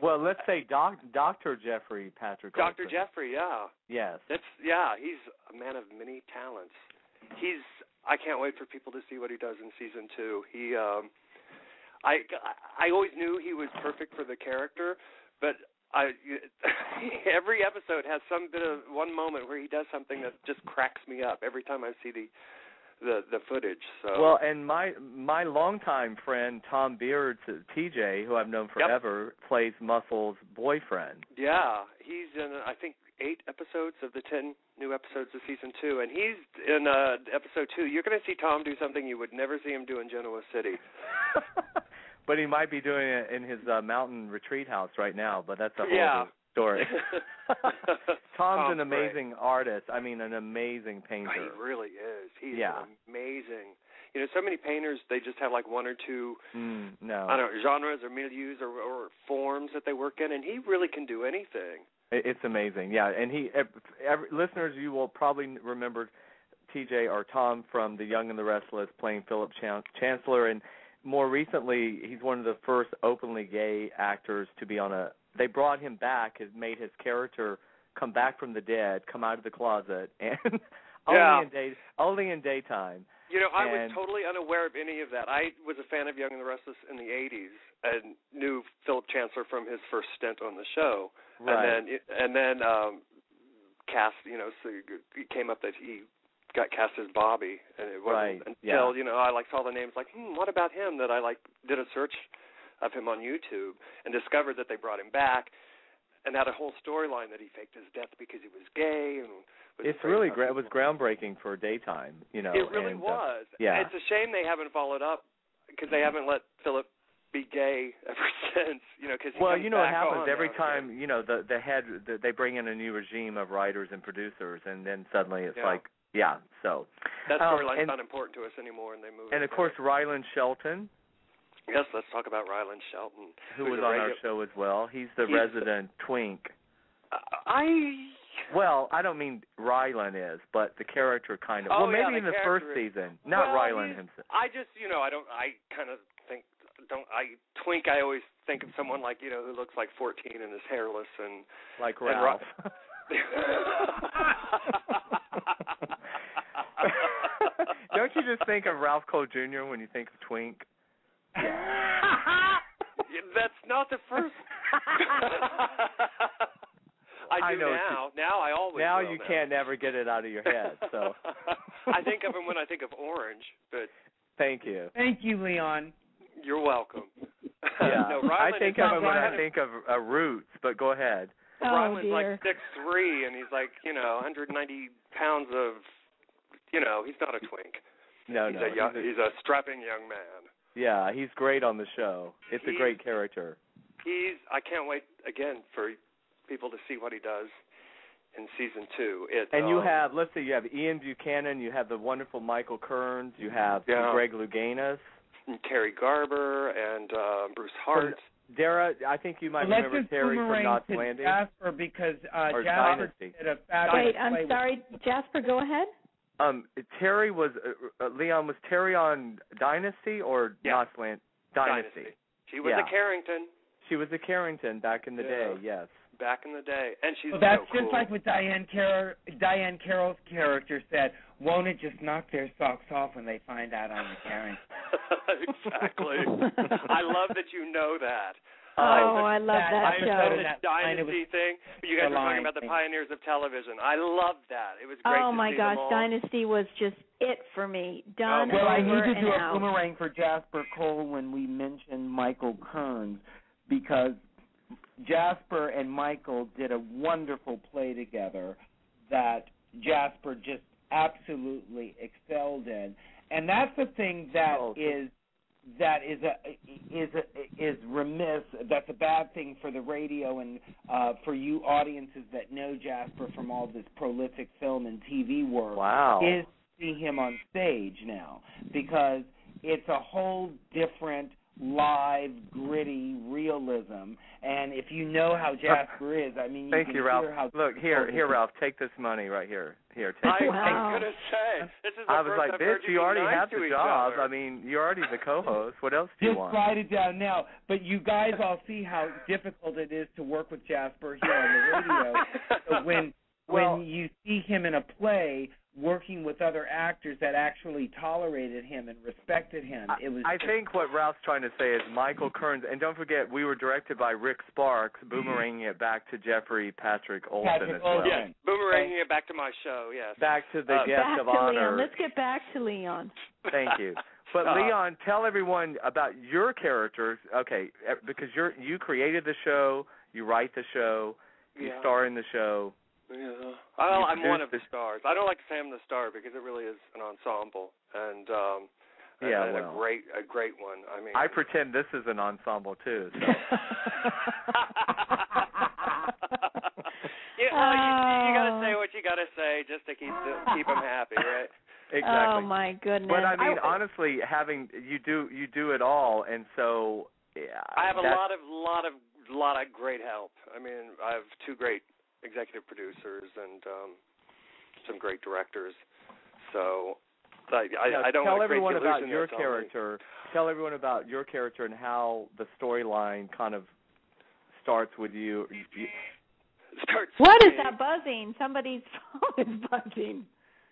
[SPEAKER 2] Well, let's say Dr. Jeffrey Patrick Olsen.
[SPEAKER 7] Dr. Jeffrey, yeah.
[SPEAKER 2] Yes.
[SPEAKER 7] He's a man of many talents. I can't wait for people to see what he does in season 2. I always knew he was perfect for the character, but every episode has some bit of one moment where he does something that just cracks me up every time I see the footage. So
[SPEAKER 2] well, and my longtime friend Tom Beard, TJ, who I've known forever, plays Muscle's boyfriend.
[SPEAKER 7] Yeah, he's in I think 8 episodes of the 10 new episodes of season 2, and he's in episode 2. You're going to see Tom do something you would never see him do in Genoa City.
[SPEAKER 2] But he might be doing it in his mountain retreat house right now, but that's a whole other story. Tom's an amazing artist. I mean, an amazing painter.
[SPEAKER 7] He really is. He's amazing. So many painters, they just have 1 or 2 I don't know, genres or milieus or forms that they work in, and he really can do anything.
[SPEAKER 2] It's amazing, yeah. And listeners, you will probably remember TJ or Tom from The Young and the Restless playing Philip Chancellor, and more recently, he's one of the first openly gay actors to be on they brought him back, has made his character come back from the dead, come out of the closet, and
[SPEAKER 7] Yeah.
[SPEAKER 2] only in daytime.
[SPEAKER 7] You know, I was totally unaware of any of that. I was a fan of Young and the Restless in the 80s and knew Philip Chancellor from his first stint on the show.
[SPEAKER 2] Right.
[SPEAKER 7] And then cast, you know, so it came up that he got cast as Bobby, and it wasn't until, you know, I saw the names like, what about him, that I did a search of him on YouTube and discovered that they brought him back and had a whole storyline that he faked his death because he was gay. And
[SPEAKER 2] it's really great. It was groundbreaking for daytime, you know.
[SPEAKER 7] It really was.
[SPEAKER 2] Yeah.
[SPEAKER 7] It's a shame they haven't followed up because they haven't let Philip be gay ever since, you know, because
[SPEAKER 2] you know what happens every time, you know, the head, they bring in a new regime of writers and producers, and then suddenly it's so.
[SPEAKER 7] That storyline's not important to us anymore, and they move.
[SPEAKER 2] And, of course, Ryland Shelton.
[SPEAKER 7] Yes, let's talk about Ryland Shelton.
[SPEAKER 2] Who was on our show as well. He's the resident twink. Well, I don't mean Ryland is, but the character kind of.
[SPEAKER 7] Oh,
[SPEAKER 2] well, maybe in the first
[SPEAKER 7] is.
[SPEAKER 2] season, not Ryland himself.
[SPEAKER 7] I just, you know, I always think of someone like, you know, who looks like 14 and is hairless and
[SPEAKER 2] like Ralph. Don't you just think of Ralph Cole Jr. when you think of twink?
[SPEAKER 7] That's not the first. I do
[SPEAKER 2] know
[SPEAKER 7] now. Now I always.
[SPEAKER 2] Now you can't never get it out of your head. So.
[SPEAKER 7] I think of him when I think of orange, but.
[SPEAKER 2] Thank you.
[SPEAKER 4] Thank you, Leon.
[SPEAKER 7] You're welcome.
[SPEAKER 2] Yeah.
[SPEAKER 7] No,
[SPEAKER 2] I think of him when I think of Roots, but go ahead.
[SPEAKER 7] Ryland's like 6'3", and he's like, you know, 190 pounds of, you know, he's not a twink.
[SPEAKER 2] No,
[SPEAKER 7] he's a strapping young man.
[SPEAKER 2] Yeah, he's great on the show. It's a great character.
[SPEAKER 7] I can't wait, again, for people to see what he does in season 2.
[SPEAKER 2] You have, let's see, you have Ian Buchanan, you have the wonderful Michael Kearns, you have Greg Louganis.
[SPEAKER 7] And Terry Garber and Bruce Hart.
[SPEAKER 2] Dara, I think you might remember Terry from Knots Landing.
[SPEAKER 4] Jasper, because Jasper
[SPEAKER 2] Dynasty.
[SPEAKER 4] did a fabulous
[SPEAKER 5] Wait, I'm sorry, Jasper, go ahead.
[SPEAKER 2] Terry was Leon. Was Terry on Dynasty or Knots Landing? Dynasty.
[SPEAKER 7] She was a Carrington.
[SPEAKER 2] She was a Carrington back in the day. Yes.
[SPEAKER 7] Back in the day, and she's
[SPEAKER 4] that's
[SPEAKER 7] so
[SPEAKER 4] just like what Diane Carroll's character said. Won't it just knock their socks off when they find out I'm a Carrington?
[SPEAKER 7] Exactly. I love that you know that.
[SPEAKER 5] I love that show.
[SPEAKER 7] I love the Dynasty thing. You guys were talking about the pioneers of television. I love that. It was great.
[SPEAKER 5] Oh
[SPEAKER 7] to
[SPEAKER 5] my
[SPEAKER 7] see
[SPEAKER 5] gosh,
[SPEAKER 7] them all.
[SPEAKER 5] Dynasty was just it for me. Done
[SPEAKER 4] well,
[SPEAKER 5] over
[SPEAKER 4] I need to do
[SPEAKER 5] and
[SPEAKER 4] a boomerang for Jasper Cole when we mentioned Michael Kearns, because Jasper and Michael did a wonderful play together that Jasper just absolutely excelled in, and that's the thing that is remiss. That's a bad thing for the radio and for you audiences that know Jasper from all this prolific film and TV work.
[SPEAKER 2] Wow.
[SPEAKER 4] Is to see him on stage now, because it's a whole different live, gritty realism. And if you know how Jasper is, I mean,
[SPEAKER 2] Thank you, Ralph.
[SPEAKER 4] Hear how
[SPEAKER 2] Look, here, Ralph, take this money right here. Here, take
[SPEAKER 7] I
[SPEAKER 2] it.
[SPEAKER 7] was going to say, this is the
[SPEAKER 2] I was
[SPEAKER 7] first
[SPEAKER 2] like,
[SPEAKER 7] I've
[SPEAKER 2] bitch,
[SPEAKER 7] heard
[SPEAKER 2] you already
[SPEAKER 7] be nice
[SPEAKER 2] have
[SPEAKER 7] to
[SPEAKER 2] the
[SPEAKER 7] each
[SPEAKER 2] job.
[SPEAKER 7] other.
[SPEAKER 2] I mean, you're already the co-host. What else do you want?
[SPEAKER 4] Just write it down now. But you guys all see how difficult it is to work with Jasper here on the radio. So when you see him in a play working with other actors that actually tolerated him and respected him, it was.
[SPEAKER 2] I think what Ralph's trying to say is Michael Kearns, and don't forget, we were directed by Rick Sparks, boomeranging it back to Jeffrey Patrick Olsen as well.
[SPEAKER 7] Yes, boomeranging it back to my show, yes.
[SPEAKER 2] Back to the guest
[SPEAKER 5] back
[SPEAKER 2] of
[SPEAKER 5] to
[SPEAKER 2] honor.
[SPEAKER 5] Leon. Let's get back to Leon.
[SPEAKER 2] Thank you. But Leon, tell everyone about your characters, okay, because you created the show, you write the show, you star in the show.
[SPEAKER 7] Yeah. Well, I'm one of the stars. I don't like to say I'm the star because it really is an ensemble, and a great one. I mean,
[SPEAKER 2] I pretend this is an ensemble too. So.
[SPEAKER 7] You gotta say what you gotta say just to keep them happy, right?
[SPEAKER 2] Exactly.
[SPEAKER 5] Oh my goodness!
[SPEAKER 2] But I mean, honestly, you do it all, and so
[SPEAKER 7] I have a lot of great help. I mean, I have two great executive producers and some great directors. So I don't
[SPEAKER 2] tell
[SPEAKER 7] want to
[SPEAKER 2] everyone
[SPEAKER 7] create
[SPEAKER 2] about
[SPEAKER 7] the illusion
[SPEAKER 2] your
[SPEAKER 7] that's
[SPEAKER 2] character. Tell everyone about your character and how the storyline kind of starts with you.
[SPEAKER 7] start
[SPEAKER 5] What is
[SPEAKER 7] singing.
[SPEAKER 5] that buzzing? Somebody's phone is buzzing.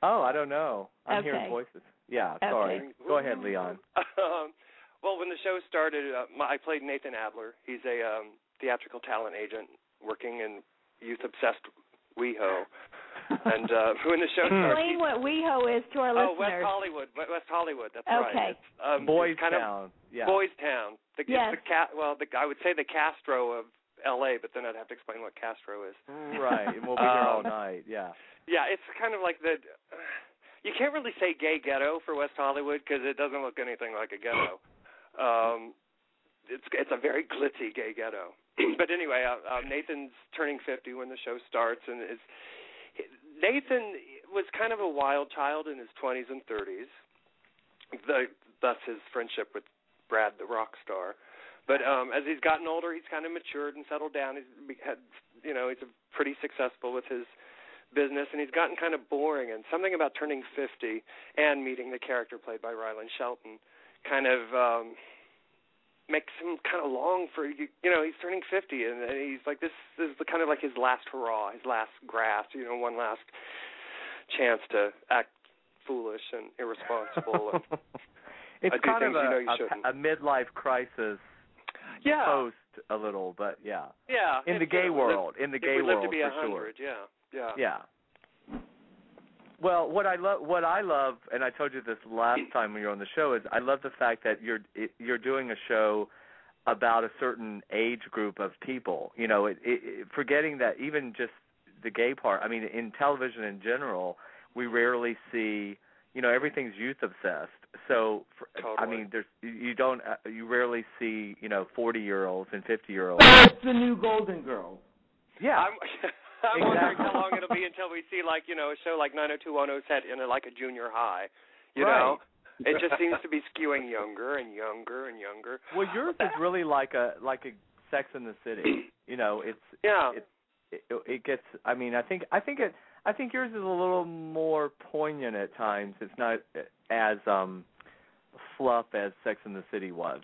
[SPEAKER 2] Oh, I don't know. I'm
[SPEAKER 5] Okay.
[SPEAKER 2] hearing voices. Yeah,
[SPEAKER 5] Okay.
[SPEAKER 2] sorry. Go ahead, Leon.
[SPEAKER 7] Well, when the show started, I played Nathan Adler. He's a theatrical talent agent working in youth-obsessed WeHo. And when the show started...
[SPEAKER 5] Explain what WeHo is to our listeners.
[SPEAKER 7] West Hollywood, that's
[SPEAKER 5] okay.
[SPEAKER 7] right. It's,
[SPEAKER 2] Boys
[SPEAKER 7] it's kind
[SPEAKER 2] Town. Yeah.
[SPEAKER 7] Boys Town.
[SPEAKER 5] Yes.
[SPEAKER 7] I would say the Castro of L.A., but then I'd have to explain what Castro is.
[SPEAKER 2] Right, and we'll be here all night, yeah.
[SPEAKER 7] Yeah, it's kind of like the... You can't really say gay ghetto for West Hollywood because it doesn't look anything like a ghetto. It's a very glitzy gay ghetto. But anyway, Nathan's turning 50 when the show starts, and Nathan was kind of a wild child in his 20s and 30s. Thus his friendship with Brad, the rock star. But as he's gotten older, he's kind of matured and settled down. He's pretty successful with his business, and he's gotten kind of boring. And something about turning 50 and meeting the character played by Ryland Shelton kind of makes him kind of long for, he's turning 50, and he's like, this is kind of like his last hurrah, his last grasp, one last chance to act foolish and irresponsible. And
[SPEAKER 2] it's kind of
[SPEAKER 7] a
[SPEAKER 2] midlife crisis.
[SPEAKER 7] Yeah.
[SPEAKER 2] Post a little, but yeah.
[SPEAKER 7] Yeah.
[SPEAKER 2] In the gay world,
[SPEAKER 7] we live to be 100, yeah.
[SPEAKER 2] Yeah. Well, what I love, and I told you this last time when you were on the show, is I love the fact that you're doing a show about a certain age group of people. Forgetting that even just the gay part. I mean, in television in general, we rarely see. Everything's youth obsessed. So,
[SPEAKER 7] totally.
[SPEAKER 2] I mean, you rarely see 40-year-olds and 50-year-olds.
[SPEAKER 4] That's the new Golden Girls.
[SPEAKER 2] Yeah.
[SPEAKER 7] I'm wondering how long it'll be until we see, a show like 90210 set in a junior high. You know, it just seems to be skewing younger and younger and younger.
[SPEAKER 2] Well, yours is really like a Sex in the City. It's it gets. I mean, I think yours is a little more poignant at times. It's not as fluff as Sex in the City was.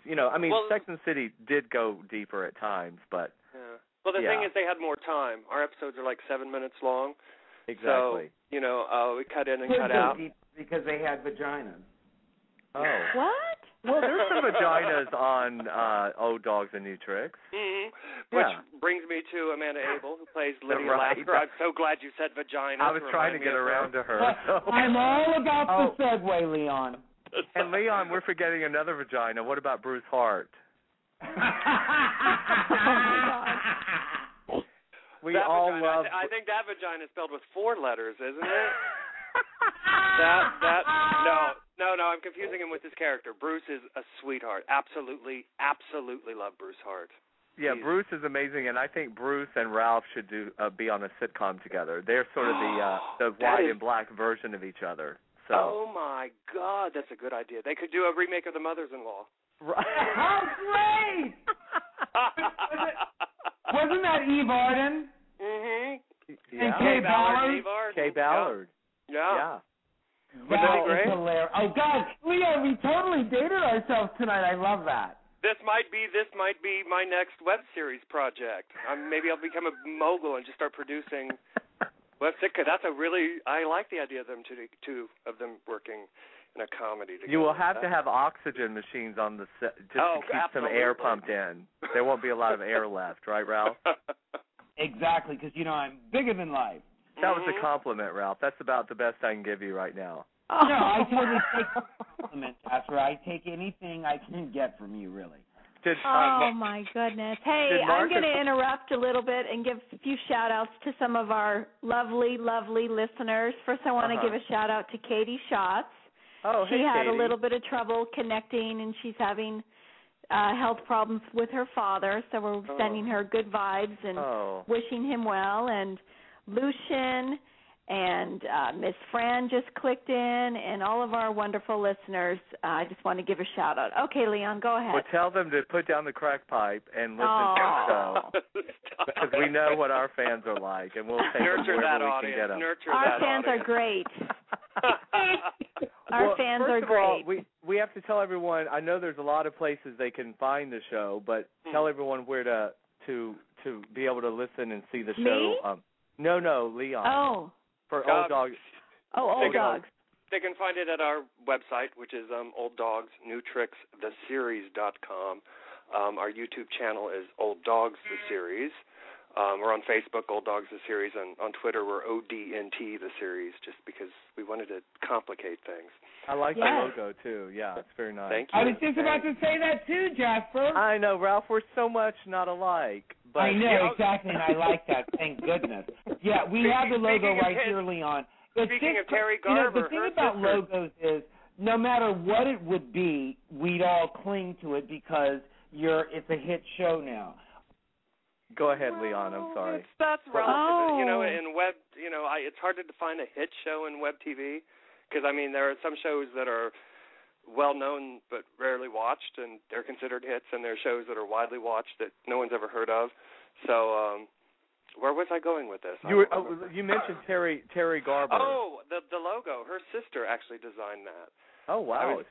[SPEAKER 2] Sex in the City did go deeper at times, but.
[SPEAKER 7] Yeah. Well, the thing is, they had more time. Our episodes are like 7 minutes long.
[SPEAKER 2] Exactly.
[SPEAKER 7] So, we cut in and cut out.
[SPEAKER 4] Because they had vaginas.
[SPEAKER 2] Oh.
[SPEAKER 5] What?
[SPEAKER 2] Well, there's some vaginas on Old Dogs and New Tricks.
[SPEAKER 7] Mm-hmm. Which brings me to Amanda Abel, who plays Lydia Lasker. I'm so glad you said vagina.
[SPEAKER 2] I was trying to get around to her. So.
[SPEAKER 4] I'm all about the segue, Leon.
[SPEAKER 2] And Leon, we're forgetting another vagina. What about Bruce Hart?
[SPEAKER 5] Oh my God.
[SPEAKER 2] We all love.
[SPEAKER 7] I think that vagina is spelled with 4 letters, isn't it? No, I'm confusing him with his character. Bruce is a sweetheart. Absolutely love Bruce Hart.
[SPEAKER 2] Yeah, Bruce is amazing, and I think Bruce and Ralph should be on a sitcom together. They're sort of the white and black version of each other. So.
[SPEAKER 7] Oh my God, that's a good idea. They could do a remake of The Mothers-in-Law.
[SPEAKER 2] Right.
[SPEAKER 4] How great! Wasn't that Eve Arden?
[SPEAKER 7] Mm-hmm.
[SPEAKER 2] Yeah.
[SPEAKER 4] And Kay Ballard?
[SPEAKER 2] Kay Ballard.
[SPEAKER 7] Yeah.
[SPEAKER 4] Would that be
[SPEAKER 7] great?
[SPEAKER 4] Hilarious. Oh God, Leon, we totally dated ourselves tonight. I love that.
[SPEAKER 7] This might be my next web series project. Maybe I'll become a mogul and just start producing web series. I like the idea of them two of them working in a comedy together.
[SPEAKER 2] You will have to have oxygen machines on the set just to keep some air pumped in. There won't be a lot of air left, right, Ralph?
[SPEAKER 4] Exactly, because I'm bigger than life.
[SPEAKER 2] That was a compliment, Ralph. That's about the best I can give you right now.
[SPEAKER 4] No, I totally take compliments, Jasper. I take anything I can get from you, really.
[SPEAKER 5] My goodness. Hey, I'm going to interrupt a little bit and give a few shout-outs to some of our lovely, lovely listeners. First, I want to give a shout-out to Katie Schatz.
[SPEAKER 2] Oh,
[SPEAKER 5] she had
[SPEAKER 2] Katie.
[SPEAKER 5] a little bit of trouble connecting, and she's having health problems with her father, so we're sending her good vibes and wishing him well. And Lucian and Miss Fran just clicked in, and all of our wonderful listeners. I just want to give a shout-out. Okay, Leon, go ahead.
[SPEAKER 2] Well, tell them to put down the crack pipe and listen to the show. Because we know what our fans are like, and we'll take
[SPEAKER 7] Nurture
[SPEAKER 2] them wherever
[SPEAKER 7] that
[SPEAKER 2] we
[SPEAKER 7] audience.
[SPEAKER 2] can get them.
[SPEAKER 5] Our fans are great. Our fans are great.
[SPEAKER 2] All, we have to tell everyone, I know there's a lot of places they can find the show, but tell everyone where to to be able to listen and see the show.
[SPEAKER 5] Me?
[SPEAKER 2] No, Leon.
[SPEAKER 5] Oh.
[SPEAKER 2] For Old Dogs.
[SPEAKER 5] Oh, Old Dogs.
[SPEAKER 7] They can find it at our website, which is olddogsnewtrickstheseries.com. Our YouTube channel is Old Dogs the Series. We're on Facebook, Old Dogs the Series, and on Twitter we're ODNT the Series, just because we wanted to complicate things.
[SPEAKER 2] I like the logo too. Yeah, it's very nice.
[SPEAKER 7] Thank you.
[SPEAKER 4] I was just about to say that too, Jasper.
[SPEAKER 2] I know, Ralph. We're so much not alike. But
[SPEAKER 4] I know exactly, and I like that. Thank goodness. Yeah, we have the logo right here, Leon.
[SPEAKER 7] Speaking of Terry Garber,
[SPEAKER 4] the thing about logos is, no matter what it would be, we'd all cling to it because it's a hit show now.
[SPEAKER 2] Go ahead, Leon. I'm sorry.
[SPEAKER 7] That's relative. In web, it's hard to define a hit show in web TV because, I mean, there are some shows that are well-known but rarely watched, and they're considered hits, and there are shows that are widely watched that no one's ever heard of. So, where was I going with this?
[SPEAKER 2] You mentioned Terry Garber.
[SPEAKER 7] Oh, the logo. Her sister actually designed that.
[SPEAKER 2] Oh, wow.
[SPEAKER 7] I was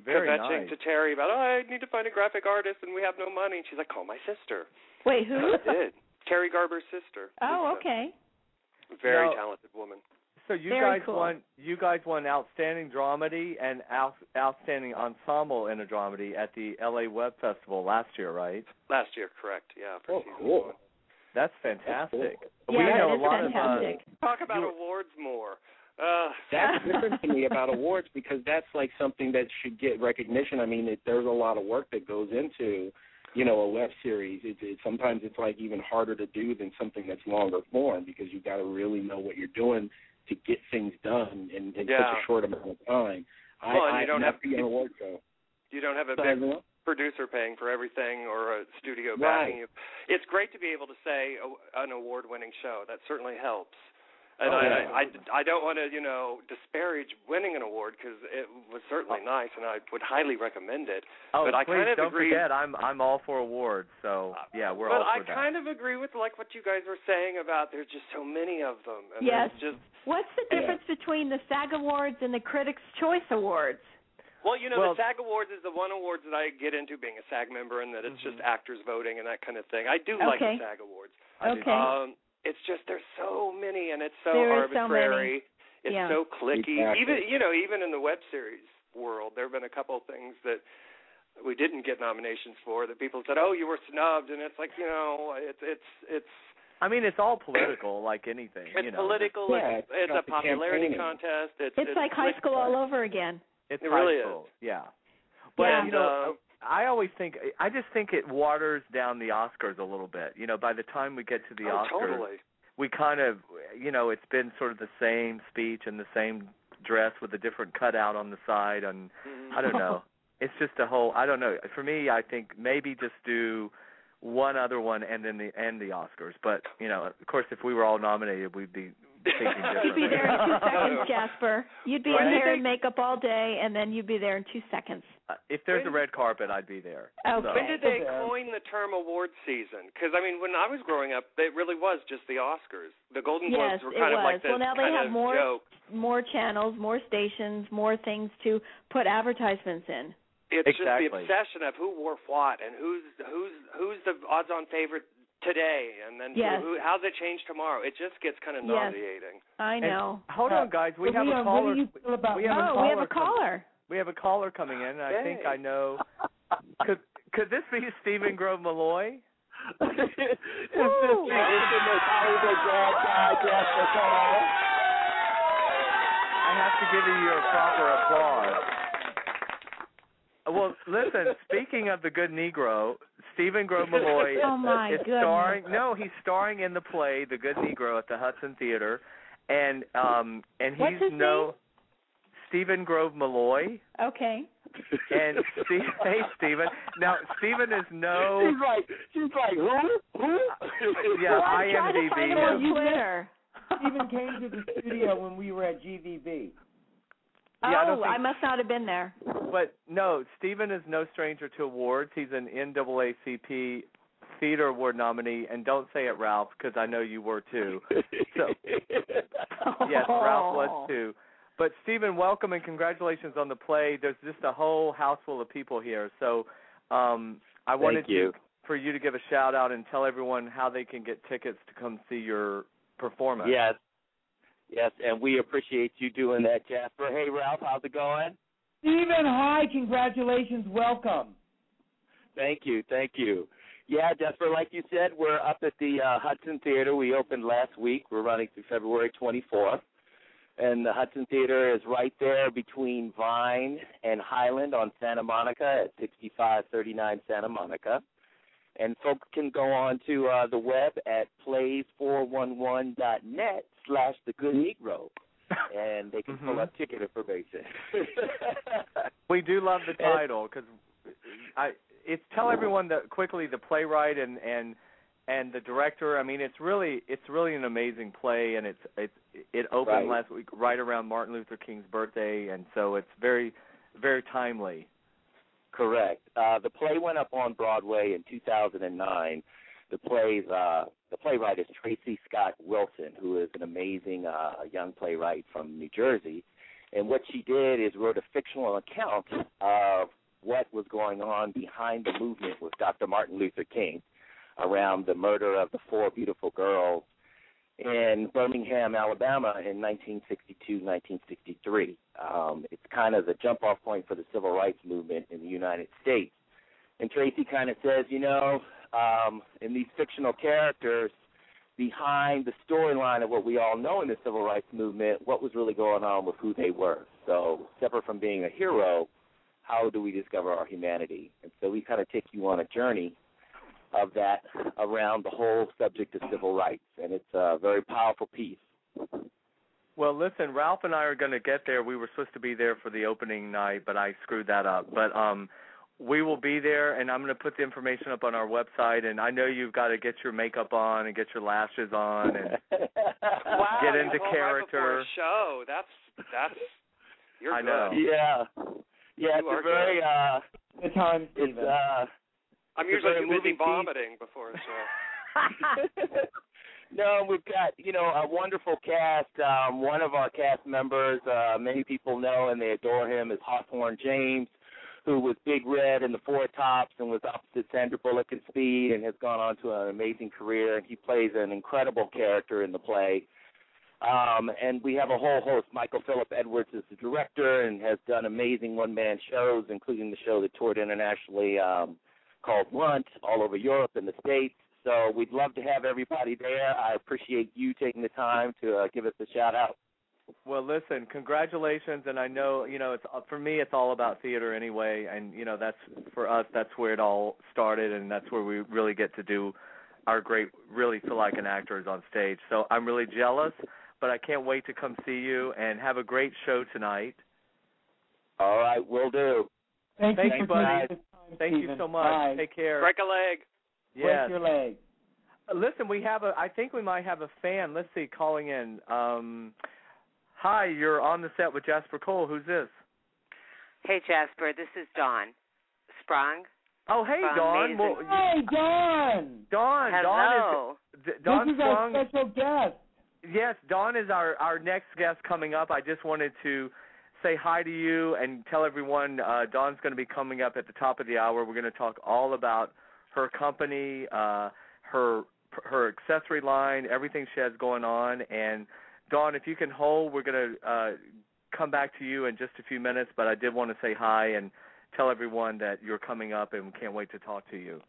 [SPEAKER 2] very
[SPEAKER 7] kvetching
[SPEAKER 2] nice.
[SPEAKER 7] to Terry about, I need to find a graphic artist, and we have no money. And she's like, call my sister.
[SPEAKER 5] Wait, who?
[SPEAKER 7] I did. Terry Garber's sister.
[SPEAKER 5] Oh,
[SPEAKER 7] Lisa.
[SPEAKER 5] okay.
[SPEAKER 7] Very talented woman.
[SPEAKER 2] So you
[SPEAKER 5] Very
[SPEAKER 2] guys
[SPEAKER 5] cool.
[SPEAKER 2] won outstanding dramedy and outstanding ensemble in a dramedy at the LA Web Festival last year, right?
[SPEAKER 7] Last year, correct? Yeah. For season
[SPEAKER 2] cool.
[SPEAKER 7] 1.
[SPEAKER 2] That's fantastic.
[SPEAKER 5] Yeah,
[SPEAKER 2] we know
[SPEAKER 5] that
[SPEAKER 2] a
[SPEAKER 5] is
[SPEAKER 2] lot
[SPEAKER 5] fantastic.
[SPEAKER 7] Talk about awards more.
[SPEAKER 6] That's different to me about awards because that's like something that should get recognition. I mean, there's a lot of work that goes into, a web series. Sometimes it's like even harder to do than something that's longer form because you've got to really know what you're doing to get things done in such a short amount of time.
[SPEAKER 7] And you don't have
[SPEAKER 6] an award show.
[SPEAKER 7] You don't have a big producer paying for everything or a studio backing you. It's great to be able to say an award-winning show. That certainly helps. And I don't want to, disparage winning an award because it was certainly nice, and I would highly recommend it.
[SPEAKER 2] Oh,
[SPEAKER 7] but I
[SPEAKER 2] please
[SPEAKER 7] kind of
[SPEAKER 2] don't
[SPEAKER 7] agree.
[SPEAKER 2] forget, I'm all for awards. So yeah, we're all for that.
[SPEAKER 7] But I kind of agree with what you guys were saying about there's just so many of them. And
[SPEAKER 5] Yes.
[SPEAKER 7] What's
[SPEAKER 5] the difference between the SAG Awards and the Critics' Choice Awards?
[SPEAKER 7] Well, the SAG Awards is the one awards that I get into being a SAG member, and that it's just actors voting and that kind of thing. I do like the SAG Awards.
[SPEAKER 5] Okay.
[SPEAKER 7] It's just there's so many, and it's so
[SPEAKER 5] there
[SPEAKER 7] arbitrary.
[SPEAKER 5] So
[SPEAKER 7] it's so clicky.
[SPEAKER 6] Exactly.
[SPEAKER 7] Even in the web series world, there have been a couple of things that we didn't get nominations for that people said, "Oh, you were snubbed," and it's like it's.
[SPEAKER 2] I mean, it's all political, like anything.
[SPEAKER 7] It's political. It's a popularity contest. It's
[SPEAKER 5] like high school all over again.
[SPEAKER 2] It
[SPEAKER 7] really
[SPEAKER 2] is. Yeah.
[SPEAKER 5] But
[SPEAKER 2] I always think just think it waters down the Oscars a little bit. By the time we get to the Oscars, we kind of, it's been sort of the same speech and the same dress with a different cutout on the side, and I don't know. It's just a whole. I don't know. For me, I think maybe just do one other one and then the Oscars. But of course, if we were all nominated, we'd be thinking differently.
[SPEAKER 5] You'd be there in 2 seconds, Jasper. You'd be in hair and makeup all day, and then you'd be there in 2 seconds.
[SPEAKER 2] If there's a red carpet, I'd be there.
[SPEAKER 5] Okay.
[SPEAKER 7] When did they coin the term award season? Because, I mean, when I was growing up, it really was just the Oscars. The Golden Globes were kind of like this
[SPEAKER 5] now they have
[SPEAKER 7] joke.
[SPEAKER 5] more channels, more stations, more things to put advertisements in.
[SPEAKER 7] It's just the obsession of who wore what and who's the odds-on favorite today, and then how's it change tomorrow? It just gets kind of nauseating.
[SPEAKER 5] I know.
[SPEAKER 2] Hold on, guys. We have a caller.
[SPEAKER 5] We have a caller.
[SPEAKER 2] We have a caller coming in, and I think I know. Could this be Stephen Grove Malloy?
[SPEAKER 6] It's the most Hollywood guy, Jasper Cole.
[SPEAKER 2] I have to give you your proper applause. Well, listen, speaking of the good Negro, Stephen Grove Malloy is starring. No, he's starring in the play The Good Negro at the Hudson Theater, and he's
[SPEAKER 5] What's his name?
[SPEAKER 2] Stephen Grove Malloy.
[SPEAKER 5] Okay.
[SPEAKER 2] And hey, Stephen. Now, Stephen is no.
[SPEAKER 6] She's like, who?
[SPEAKER 2] Yeah,
[SPEAKER 5] well,
[SPEAKER 2] IMDb.
[SPEAKER 5] I'm trying to find him on Twitter.
[SPEAKER 4] Stephen came to the studio when we were at GVB.
[SPEAKER 2] Yeah,
[SPEAKER 5] I must not have been there.
[SPEAKER 2] But no, Stephen is no stranger to awards. He's an NAACP Theater Award nominee, and don't say it, Ralph, because I know you were too. So, yes, Ralph was too. But Stephen, welcome and congratulations on the play. There's just a whole house full of people here. So I wanted for you to give a shout-out and tell everyone how they can get tickets to come see your performance.
[SPEAKER 8] Yes, and we appreciate you doing that, Jasper. Hey, Ralph, how's it going?
[SPEAKER 4] Stephen, hi, congratulations, welcome.
[SPEAKER 8] Thank you. Yeah, Jasper, like you said, we're up at the Hudson Theater. We opened last week. We're running through February 24th. And the Hudson Theater is right there between Vine and Highland on Santa Monica at 6539 Santa Monica. And folks can go on to the web at plays411.net/thegoodnegro, and they can pull up ticket information.
[SPEAKER 2] We do love the title because tell everyone that quickly the playwright and the director. I mean, it's really an amazing play, and it opened last week right around Martin Luther King's birthday, and so it's very, very timely.
[SPEAKER 8] Correct. The play went up on Broadway in 2009. The playwright is Tracy Scott Wilson, who is an amazing young playwright from New Jersey. And what she did is wrote a fictional account of what was going on behind the movement with Dr. Martin Luther King around the murder of the 4 beautiful girls in Birmingham, Alabama in 1962-1963. It's kind of the jump-off point for the civil rights movement in the United States. And Tracy kind of says, in these fictional characters, behind the storyline of what we all know in the civil rights movement, what was really going on with who they were. So separate from being a hero, how do we discover our humanity? And so we kind of take you on a journey of that around the whole subject of civil rights, and it's a very powerful piece.
[SPEAKER 2] Well, listen, Ralph and I are going to get there. We were supposed to be there for the opening night, but I screwed that up. But we will be there, and I'm going to put the information up on our website, and I know you've got to get your makeup on and get your lashes on and get into character.
[SPEAKER 7] Right before a show. That's you're
[SPEAKER 2] I know.
[SPEAKER 7] good.
[SPEAKER 8] Yeah, it's a very
[SPEAKER 4] Good time, Stephen.
[SPEAKER 7] I'm usually too busy vomiting before a show.
[SPEAKER 8] No, we've got, a wonderful cast. One of our cast members, many people know and they adore him, is Hawthorne James, who was Big Red in the Four Tops and was opposite Sandra Bullock in Speed and has gone on to an amazing career, and he plays an incredible character in the play. And we have a whole host. Michael Philip Edwards is the director and has done amazing one-man shows, including the show that toured internationally called Runt, all over Europe and the States. So we'd love to have everybody there. I appreciate you taking the time to give us a shout-out.
[SPEAKER 2] Well, listen, congratulations, and I know, it's for me it's all about theater anyway, and, that's for us, that's where it all started, and that's where we really get to do our great, really feel like an actor is on stage. So I'm really jealous, but I can't wait to come see you, and have a great show tonight.
[SPEAKER 8] All right, will do.
[SPEAKER 4] Thank you,
[SPEAKER 2] buddy. Thank you so much.
[SPEAKER 4] Bye.
[SPEAKER 2] Take care.
[SPEAKER 7] Break a leg.
[SPEAKER 2] Yes.
[SPEAKER 4] Break your leg.
[SPEAKER 2] Listen, I think we might have a fan. Let's see, calling in. Hi, you're on the set with Jasper Cole. Who's this?
[SPEAKER 9] Hey, Jasper, this is Dawn Sprung.
[SPEAKER 2] Oh, hey, Dawn. Well,
[SPEAKER 4] hey, Dawn.
[SPEAKER 2] Dawn.
[SPEAKER 9] Hello.
[SPEAKER 2] Dawn
[SPEAKER 4] this is
[SPEAKER 2] Sprung.
[SPEAKER 4] our special guest.
[SPEAKER 2] Yes, Dawn is our next guest coming up. I just wanted to say hi to you and tell everyone Dawn's going to be coming up at the top of the hour. We're going to talk all about her company, her accessory line, everything she has going on. And, Dawn, if you can hold, we're going to come back to you in just a few minutes, but I did want to say hi and tell everyone that you're coming up and can't wait to talk to you.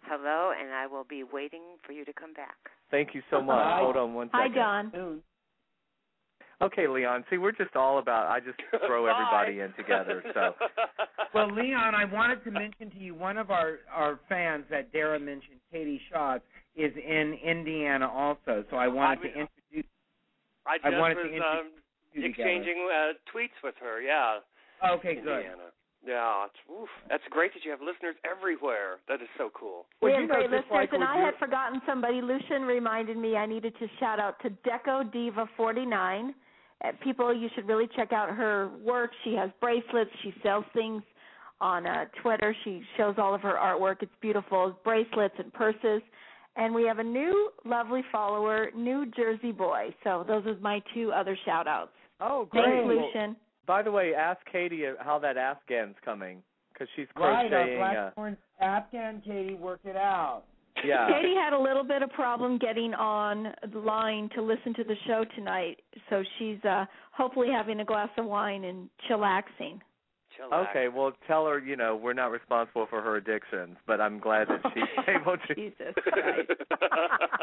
[SPEAKER 9] Hello, and I will be waiting for you to come back.
[SPEAKER 2] Thank you so much.
[SPEAKER 4] Hi.
[SPEAKER 2] Hold on one second.
[SPEAKER 5] Hi, Dawn.
[SPEAKER 2] Okay, Leon. See, we're just all about, I just throw everybody in together. So.
[SPEAKER 4] Well, Leon, I wanted to mention to you, one of our fans that Dara mentioned, Katie Schatz, is in Indiana also. So I wanted to introduce.
[SPEAKER 7] I was exchanging tweets with her. Yeah.
[SPEAKER 4] Okay, good.
[SPEAKER 7] Indiana. Yeah, that's great that you have listeners everywhere. That is so cool.
[SPEAKER 5] We
[SPEAKER 2] Well,
[SPEAKER 5] have great listeners,
[SPEAKER 2] like
[SPEAKER 5] and I had forgotten somebody. Lucian reminded me I needed to shout out to Deco Diva 49. People, you should really check out her work. She has bracelets. She sells things on Twitter. She shows all of her artwork. It's beautiful, bracelets and purses. And we have a new lovely follower, New Jersey Boy. So those are my two other shout-outs.
[SPEAKER 2] Oh, great.
[SPEAKER 5] Thanks, Lucian.
[SPEAKER 2] By the way, ask Katie how that Afghan's coming, because she's
[SPEAKER 4] Right,
[SPEAKER 2] crocheting.
[SPEAKER 4] our black orange Afghan Katie, work it out.
[SPEAKER 2] Yeah.
[SPEAKER 5] Katie had a little bit of problem getting on the line to listen to the show tonight, so she's hopefully having a glass of wine and chillaxing.
[SPEAKER 2] Okay, well, tell her, we're not responsible for her addictions, but I'm glad that she's able to.
[SPEAKER 5] Jesus Christ.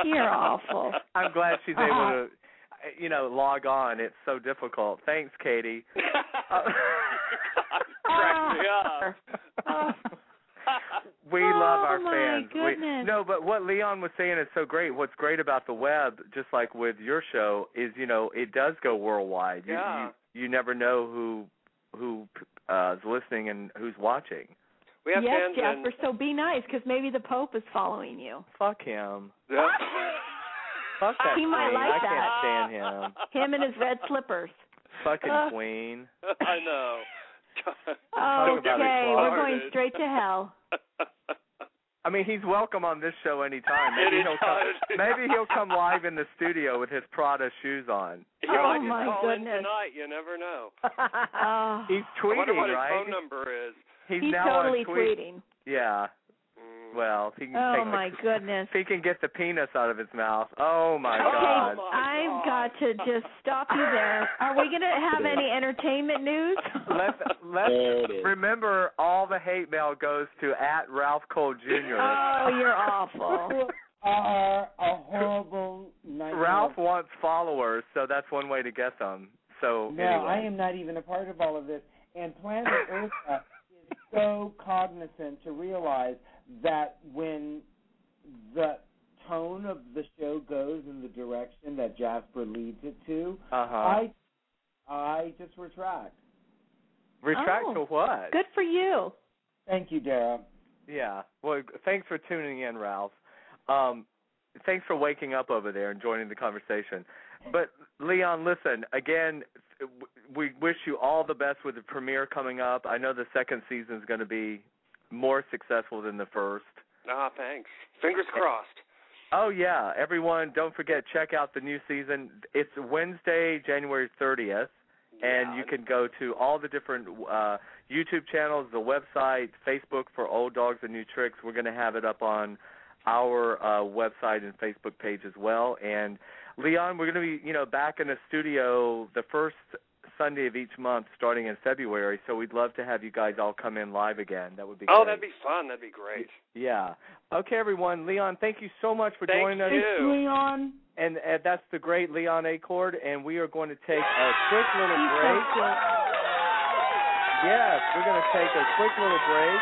[SPEAKER 5] You're awful.
[SPEAKER 2] I'm glad she's able to, log on. It's so difficult. Thanks, Katie.
[SPEAKER 7] Crack me up.
[SPEAKER 2] We love our
[SPEAKER 5] my
[SPEAKER 2] fans.
[SPEAKER 5] Goodness.
[SPEAKER 2] No, but what Leon was saying is so great. What's great about the web, just like with your show, is, it does go worldwide.
[SPEAKER 7] Yeah.
[SPEAKER 2] You never know who is listening and who's watching.
[SPEAKER 7] We have
[SPEAKER 5] yes,
[SPEAKER 7] fans
[SPEAKER 5] Jasper, so be nice, because maybe the Pope is following you.
[SPEAKER 2] Fuck him.
[SPEAKER 7] Yeah.
[SPEAKER 2] Fuck that
[SPEAKER 5] He might
[SPEAKER 2] queen.
[SPEAKER 5] like
[SPEAKER 2] I
[SPEAKER 5] that.
[SPEAKER 2] can't stand him.
[SPEAKER 5] Him and his red slippers.
[SPEAKER 2] Fucking queen.
[SPEAKER 7] I know.
[SPEAKER 5] Okay, we're going straight to hell.
[SPEAKER 2] I mean, he's welcome on this show anytime. Maybe he'll come live in the studio with his Prada shoes on.
[SPEAKER 7] He might
[SPEAKER 5] my
[SPEAKER 7] call
[SPEAKER 5] goodness.
[SPEAKER 7] in tonight. You never know.
[SPEAKER 2] He's
[SPEAKER 7] I wonder
[SPEAKER 2] tweeting,
[SPEAKER 7] what his
[SPEAKER 2] right?
[SPEAKER 7] phone number is.
[SPEAKER 2] He's
[SPEAKER 5] now
[SPEAKER 2] totally
[SPEAKER 5] on tweeting.
[SPEAKER 2] Yeah. Well, he can
[SPEAKER 5] my goodness.
[SPEAKER 2] If he can get the penis out of his mouth. Oh my
[SPEAKER 5] Okay,
[SPEAKER 2] God.
[SPEAKER 5] I've got to just stop you there. Are we going to have any entertainment news?
[SPEAKER 2] Let's remember, all the hate mail goes to @Ralph Cole Jr.
[SPEAKER 5] Oh, you're awful.
[SPEAKER 4] You are a horrible nightmare.
[SPEAKER 2] Ralph wants followers, so that's one way to get them. So
[SPEAKER 4] no,
[SPEAKER 2] anyway.
[SPEAKER 4] I am not even a part of all of this. And Planet Earth is so cognizant to realize that when the tone of the show goes in the direction that Jasper leads it to, I just retract.
[SPEAKER 2] Retract to what?
[SPEAKER 5] Good for you.
[SPEAKER 4] Thank you, Dara.
[SPEAKER 2] Yeah. Well, thanks for tuning in, Ralph. Thanks for waking up over there and joining the conversation. But, Leon, listen, again, we wish you all the best with the premiere coming up. I know the second season is going to be more successful than the first.
[SPEAKER 7] Thanks. Fingers crossed.
[SPEAKER 2] Oh, yeah. Everyone, don't forget, check out the new season. It's Wednesday, January 30th, and you can go to all the different YouTube channels, the website, Facebook for Old Dogs and New Tricks. We're going to have it up on our website and Facebook page as well. And, Leon, we're going to be, back in the studio the first Sunday of each month starting in February, so we'd love to have you guys all come in live again. That would be great.
[SPEAKER 7] Oh, that'd be fun. That'd be great.
[SPEAKER 2] Yeah. Okay, everyone. Leon, thank you so much for joining us.
[SPEAKER 4] Thanks, Leon.
[SPEAKER 2] And that's the great Leon Acord, and we are going to take a quick little break. Yes, we're going to take a quick little break.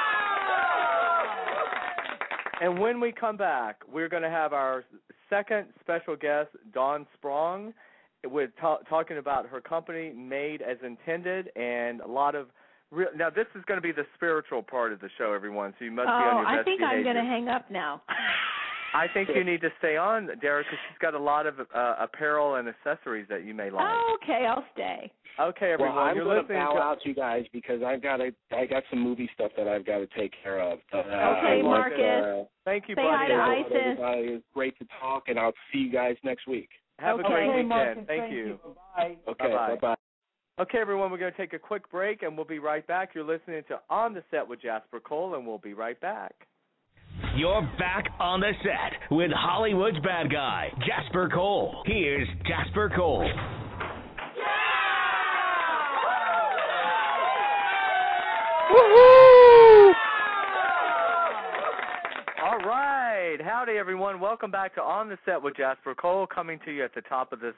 [SPEAKER 2] And when we come back, we're going to have our second special guest, Dawn Sprong, with talking about her company, Made as Intended, and a lot of now this is going to be the spiritual part of the show, everyone, so you must be on your best
[SPEAKER 5] I think
[SPEAKER 2] behavior.
[SPEAKER 5] I'm going to hang up now.
[SPEAKER 2] I think you need to stay on, Derek, because she's got a lot of apparel and accessories that you may like.
[SPEAKER 5] Oh, okay, I'll stay.
[SPEAKER 2] Okay, everyone,
[SPEAKER 6] well, I'm
[SPEAKER 2] you're
[SPEAKER 6] going
[SPEAKER 2] listening
[SPEAKER 6] to bow out to you guys because I got some movie stuff that I've got to take care of.
[SPEAKER 5] Okay, Marcus.
[SPEAKER 2] Thank you,
[SPEAKER 5] say
[SPEAKER 2] buddy.
[SPEAKER 5] hi to Isis.
[SPEAKER 6] It was great to talk, and I'll see you guys next week.
[SPEAKER 2] Have a great weekend.
[SPEAKER 4] Marcus,
[SPEAKER 2] thank you.
[SPEAKER 4] Bye.
[SPEAKER 6] Okay, bye-bye.
[SPEAKER 2] Okay, everyone, we're going to take a quick break, and we'll be right back. You're listening to On the Set with Jasper Cole, and we'll be right back.
[SPEAKER 1] You're back on the set with Hollywood's bad guy, Jasper Cole. Here's Jasper Cole.
[SPEAKER 2] Woohoo! All right. Howdy, everyone. Welcome back to On the Set with Jasper Cole, coming to you at the top of this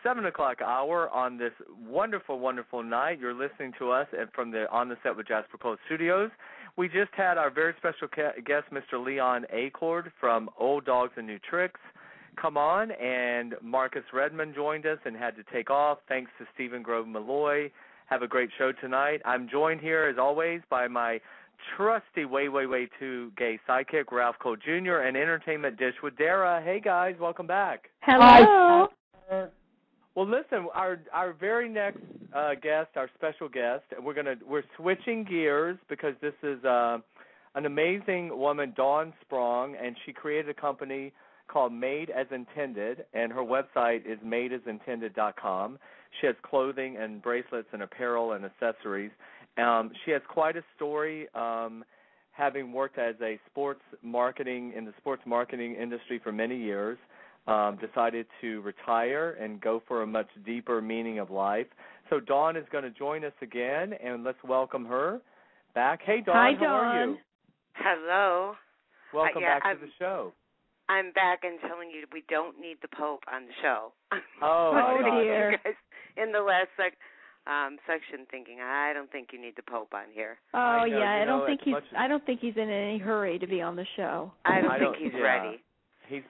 [SPEAKER 2] 7 o'clock hour on this wonderful, wonderful night. You're listening to us from the On the Set with Jasper Cole studios. We just had our very special guest, Mr. Leon Acord from Old Dogs and New Tricks, come on, and Marcus Redmond joined us and had to take off. Thanks to Stephen Grove Malloy. Have a great show tonight. I'm joined here, as always, by my trusty way too gay sidekick, Ralph Cole Jr., and Entertainment Dish with Dara. Hey, guys, welcome back.
[SPEAKER 5] Hello.
[SPEAKER 2] Well, listen, our very next guest, our special guest, we're switching gears because this is an amazing woman, Dawn Sprong, and she created a company called Made as Intended, and her website is madeasintended.com. She has clothing and bracelets and apparel and accessories. She has quite a story, having worked as a sports marketing industry for many years. Decided to retire and go for a much deeper meaning of life. So Dawn is going to join us again, and let's welcome her back. Hey, Dawn.
[SPEAKER 5] Hi,
[SPEAKER 2] how are you?
[SPEAKER 9] Hello.
[SPEAKER 2] Welcome back to the show.
[SPEAKER 9] I'm back and telling you we don't need the Pope on the show.
[SPEAKER 2] Oh
[SPEAKER 5] dear.
[SPEAKER 9] You guys in the last section thinking, I don't think you need the Pope on here.
[SPEAKER 5] Oh yeah, I don't think he's in any hurry to be on the show.
[SPEAKER 9] I don't think he's ready.
[SPEAKER 2] He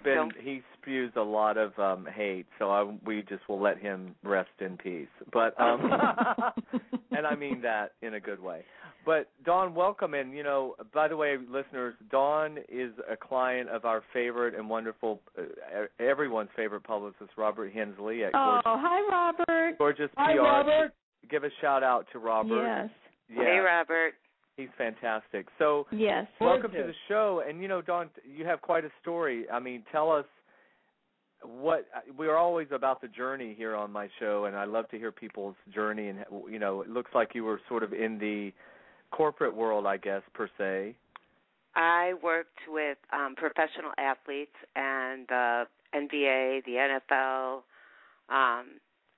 [SPEAKER 2] spews a lot of hate, so we just will let him rest in peace. But and I mean that in a good way. But Dawn, welcome, and by the way, listeners, Dawn is a client of our favorite and wonderful, everyone's favorite publicist, Robert Hensley at Gorgeous.
[SPEAKER 5] Oh, hi, Robert.
[SPEAKER 2] Gorgeous
[SPEAKER 4] Hi,
[SPEAKER 2] PR.
[SPEAKER 4] Robert.
[SPEAKER 2] Give a shout out to Robert.
[SPEAKER 5] Yes.
[SPEAKER 9] Hey, Robert.
[SPEAKER 2] He's fantastic. So,
[SPEAKER 5] yes.
[SPEAKER 2] Welcome to the show. And, Dawn, you have quite a story. I mean, tell us we are always about the journey here on my show, and I love to hear people's journey. And, it looks like you were sort of in the corporate world, I guess, per se.
[SPEAKER 9] I worked with professional athletes and the NBA, the NFL,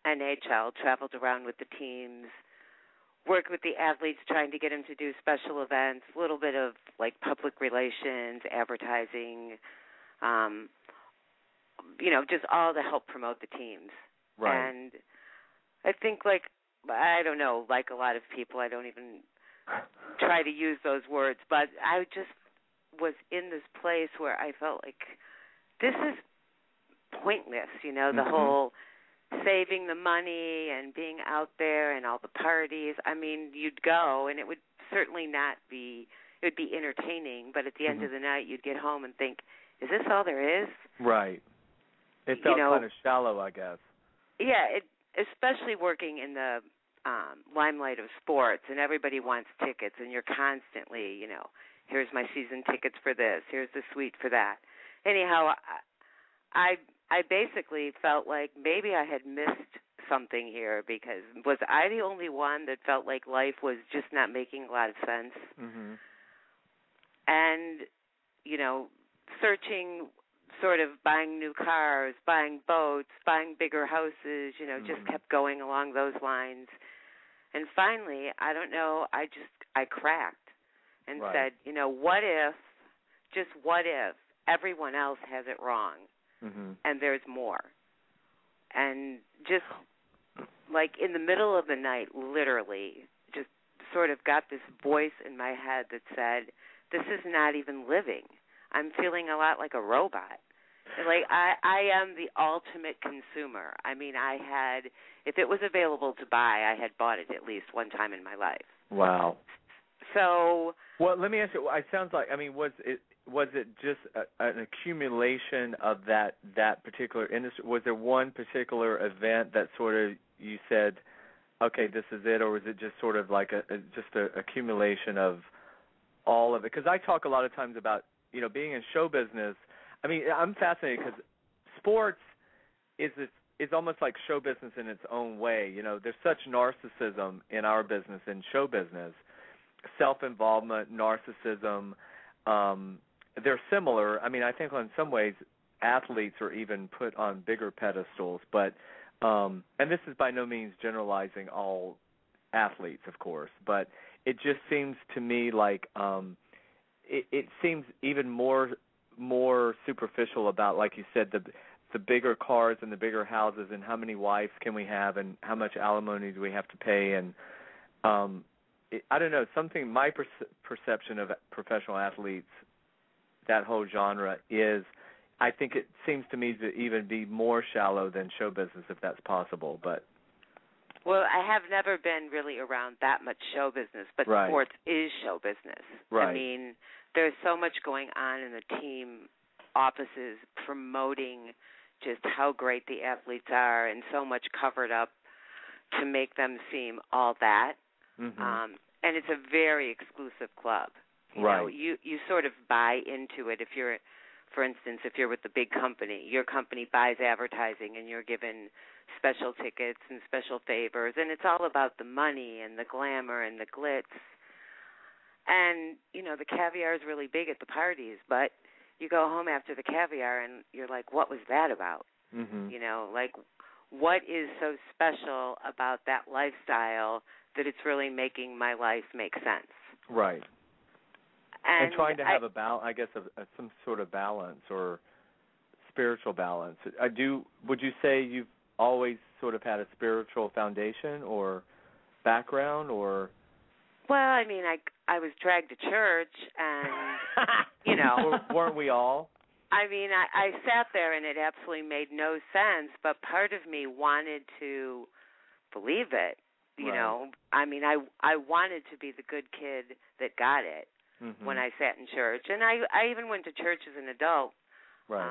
[SPEAKER 9] NHL, traveled around with the teams, worked with the athletes trying to get them to do special events, a little bit of like public relations, advertising, just all to help promote the teams.
[SPEAKER 2] Right.
[SPEAKER 9] And I think I don't know, like a lot of people, I don't even try to use those words, but I just was in this place where I felt like this is pointless, the whole saving the money and being out there and all the parties. I mean, you'd go and it would certainly it would be entertaining, but at the end of the night you'd get home and think, is this all there is?
[SPEAKER 2] Right. It felt kind of shallow, I guess.
[SPEAKER 9] Yeah, especially working in the limelight of sports, and everybody wants tickets, and you're constantly, here's my season tickets for this, here's the suite for that. Anyhow, I basically felt like maybe I had missed something here, because was I the only one that felt like life was just not making a lot of sense?
[SPEAKER 2] Mm-hmm.
[SPEAKER 9] And, searching, sort of buying new cars, buying boats, buying bigger houses, just kept going along those lines. And finally, I don't know, I cracked and said, what if everyone else has it wrong and there's more? And just like in the middle of the night, literally, just sort of got this voice in my head that said, this is not even living. I'm feeling a lot like a robot. Like I am the ultimate consumer. I mean, if it was available to buy, I had bought it at least one time in my life.
[SPEAKER 2] Wow.
[SPEAKER 9] So.
[SPEAKER 2] Well, let me ask you. It sounds like. I mean, was it just an accumulation of that particular industry? Was there one particular event that sort of you said, okay, this is it, or was it just sort of like just an accumulation of all of it? Because I talk a lot of times about being in show business. I mean, I'm fascinated because sports is almost like show business in its own way. There's such narcissism in our business, in show business, self-involvement, narcissism. They're similar. I mean, I think in some ways athletes are even put on bigger pedestals. But and this is by no means generalizing all athletes, of course, but it just seems to me like it seems even more superficial about, like you said, the bigger cars and the bigger houses and how many wives can we have and how much alimony do we have to pay. And I don't know, my perception of professional athletes, that whole genre is, I think it seems to me to even be more shallow than show business, if that's possible. But
[SPEAKER 9] well, I have never been really around that much show business, but sports is show business.
[SPEAKER 2] Right.
[SPEAKER 9] I mean, there's so much going on in the team offices promoting just how great the athletes are, and so much covered up to make them seem all that. And it's a very exclusive club. You sort of buy into it if you're, for instance, if you're with the big company, your company buys advertising and you're given special tickets and special favors, and it's all about the money and the glamour and the glitz. And, you know, the caviar is really big at the parties, but you go home after the caviar and you're like, what was that about?
[SPEAKER 2] Mm-hmm.
[SPEAKER 9] You know, like, what is so special about that lifestyle that it's really making my life make sense?
[SPEAKER 2] Right. And trying to have some sort of balance or spiritual balance. Would you say you've always sort of had a spiritual foundation or background, or?
[SPEAKER 9] Well, I mean, I was dragged to church, and you know,
[SPEAKER 2] weren't we all?
[SPEAKER 9] I mean, I sat there and it absolutely made no sense, but part of me wanted to believe it. You know, I mean, I wanted to be the good kid that got it when I sat in church, and I even went to church as an adult.
[SPEAKER 2] Right.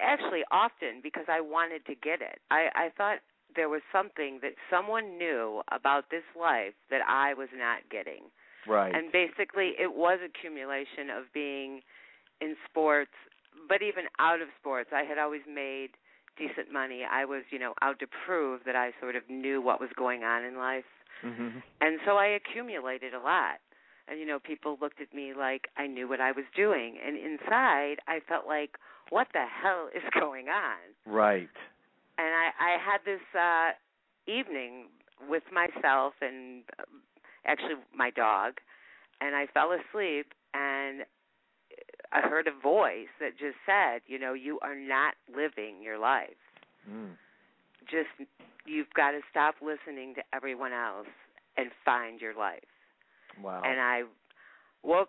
[SPEAKER 9] Actually, often because I wanted to get it. I thought there was something that someone knew about this life that I was not getting.
[SPEAKER 2] Right.
[SPEAKER 9] And basically, it was accumulation of being in sports, but even out of sports. I had always made decent money. I was, you know, out to prove that I sort of knew what was going on in life.
[SPEAKER 2] Mm-hmm.
[SPEAKER 9] And so I accumulated a lot. And, you know, people looked at me like I knew what I was doing. And inside, I felt like, what the hell is going on?
[SPEAKER 2] Right.
[SPEAKER 9] And I had this evening with myself and actually my dog, and I fell asleep, and I heard a voice that just said, you know, you are not living your life. Just, you've got to stop listening to everyone else and find your life.
[SPEAKER 2] Wow.
[SPEAKER 9] And I was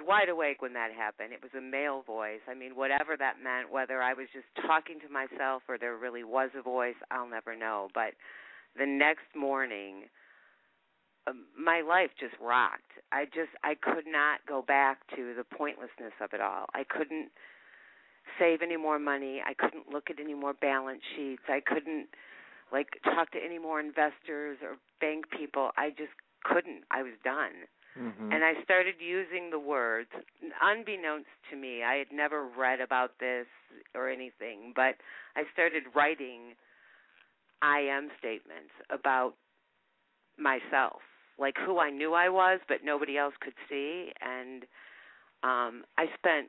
[SPEAKER 9] wide awake when that happened. It was a male voice. I mean, whatever that meant, whether I was just talking to myself or there really was a voice, I'll never know. But the next morning, my life just rocked. I could not go back to the pointlessness of it all. I couldn't save any more money. I couldn't look at any more balance sheets. I couldn't, like, talk to any more investors or bank people. I just couldn't. I was done.
[SPEAKER 2] Mm-hmm.
[SPEAKER 9] And I started using the words, unbeknownst to me. I had never read about this or anything, but I started writing I am statements about myself, like who I knew I was, but nobody else could see. And I spent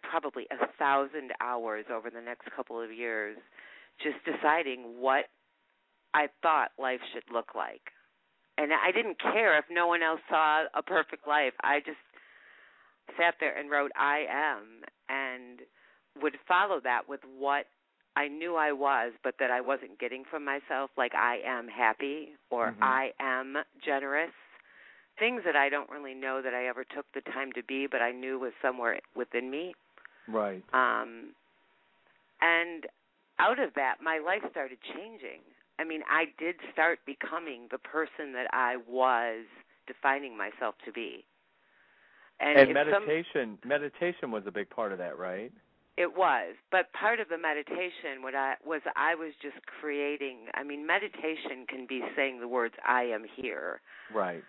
[SPEAKER 9] probably 1,000 hours over the next couple of years just deciding what I thought life should look like. And I didn't care if no one else saw a perfect life. I just sat there and wrote I am, and would follow that with what I knew I was, but that I wasn't getting from myself, like I am happy or I am generous, things that I don't really know that I ever took the time to be, but I knew was somewhere within me.
[SPEAKER 2] Right.
[SPEAKER 9] And out of that, my life started changing. I mean, I did start becoming the person that I was defining myself to be.
[SPEAKER 2] And meditation was a big part of that, right?
[SPEAKER 9] It was. But part of the meditation I was just creating. I mean, meditation can be saying the words, I am here.
[SPEAKER 2] Right.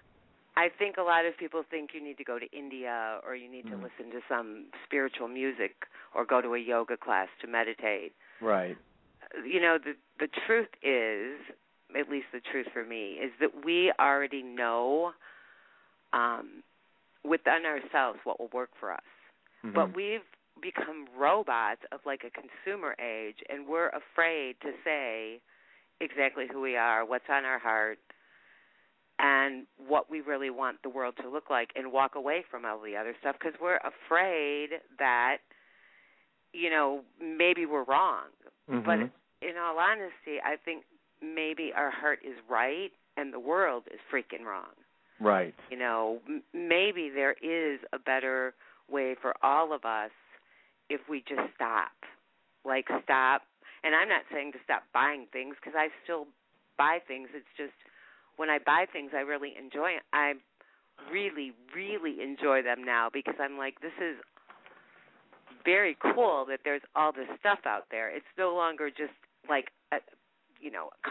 [SPEAKER 9] I think a lot of people think you need to go to India or you need to listen to some spiritual music or go to a yoga class to meditate.
[SPEAKER 2] Right.
[SPEAKER 9] You know, the truth is, at least the truth for me, is that we already know within ourselves what will work for us.
[SPEAKER 2] Mm-hmm.
[SPEAKER 9] But we've become robots of like a consumer age, and we're afraid to say exactly who we are, what's on our heart, and what we really want the world to look like, and walk away from all the other stuff because we're afraid that, you know, maybe we're wrong.
[SPEAKER 2] Mm-hmm.
[SPEAKER 9] But in all honesty, I think maybe our heart is right and the world is freaking wrong.
[SPEAKER 2] Right.
[SPEAKER 9] You know, maybe there is a better way for all of us if we just stop. Like, stop. And I'm not saying to stop buying things because I still buy things. It's just when I buy things, I really enjoy it. I really, really enjoy them now because I'm like, this is very cool that there's all this stuff out there. It's no longer just like,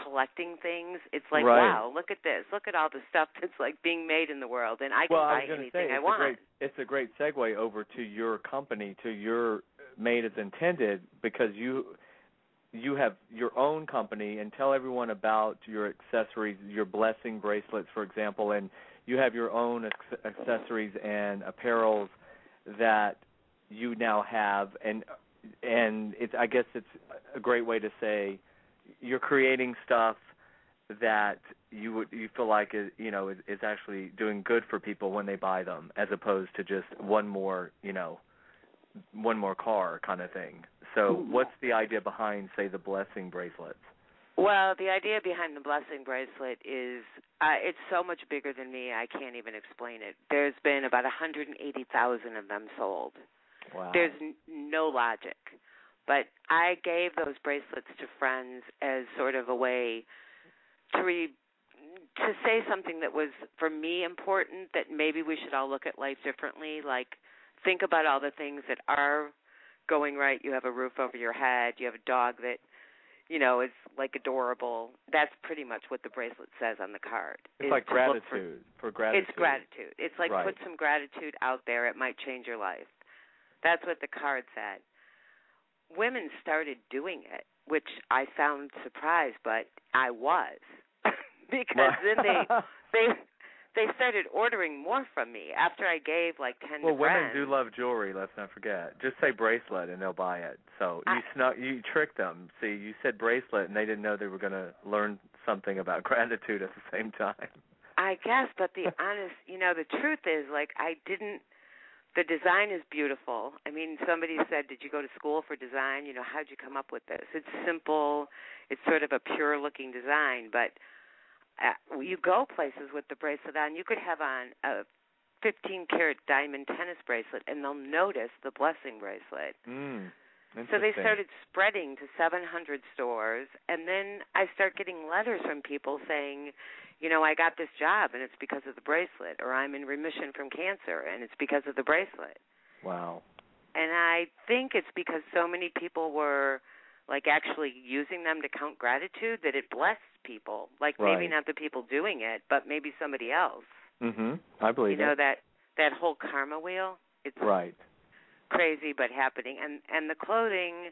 [SPEAKER 9] collecting things. It's like, wow, look at this. Look at all the stuff that's like being made in the world, and I can buy anything I want.
[SPEAKER 2] It's a great segue over to your company, to your Made as Intended, because you have your own company, and tell everyone about your accessories, your blessing bracelets, for example, and you have your own accessories and apparels that you now have, and it's, I guess it's a great way to say you're creating stuff that you feel like is actually doing good for people when they buy them, as opposed to just one more car kind of thing. So what's the idea behind, say, the blessing bracelets?
[SPEAKER 9] Well, the idea behind the blessing bracelet is it's so much bigger than me, I can't even explain it. There's been about 180,000 of them sold.
[SPEAKER 2] Wow.
[SPEAKER 9] There's no logic. But I gave those bracelets to friends as sort of a way to say something that was, for me, important, that maybe we should all look at life differently. Like, think about all the things that are going right. You have a roof over your head. You have a dog that, is like adorable. That's pretty much what the bracelet says on the card.
[SPEAKER 2] It's like gratitude. For gratitude.
[SPEAKER 9] It's gratitude. It's like
[SPEAKER 2] right.
[SPEAKER 9] Put some gratitude out there. It might change your life. That's what the card said. Women started doing it, which I found surprised, but I was. Because then they started ordering more from me after I gave like 10 to friends.
[SPEAKER 2] Well, women do love jewelry, let's not forget. Just say bracelet and they'll buy it. So you tricked them. See, you said bracelet and they didn't know they were going to learn something about gratitude at the same time.
[SPEAKER 9] I guess, but the truth is, the design is beautiful. I mean, somebody said, did you go to school for design? How'd you come up with this? It's simple. It's sort of a pure-looking design, but you go places with the bracelet on. You could have on a 15-karat diamond tennis bracelet, and they'll notice the blessing bracelet. So they started spreading to 700 stores, and then I start getting letters from people saying, I got this job, and it's because of the bracelet, or I'm in remission from cancer, and it's because of the bracelet.
[SPEAKER 2] Wow.
[SPEAKER 9] And I think it's because so many people were, actually using them to count gratitude that it blessed people. Maybe not the people doing it, but maybe somebody else.
[SPEAKER 2] I believe it.
[SPEAKER 9] That whole karma wheel, it's
[SPEAKER 2] right.
[SPEAKER 9] Crazy but happening. And the clothing,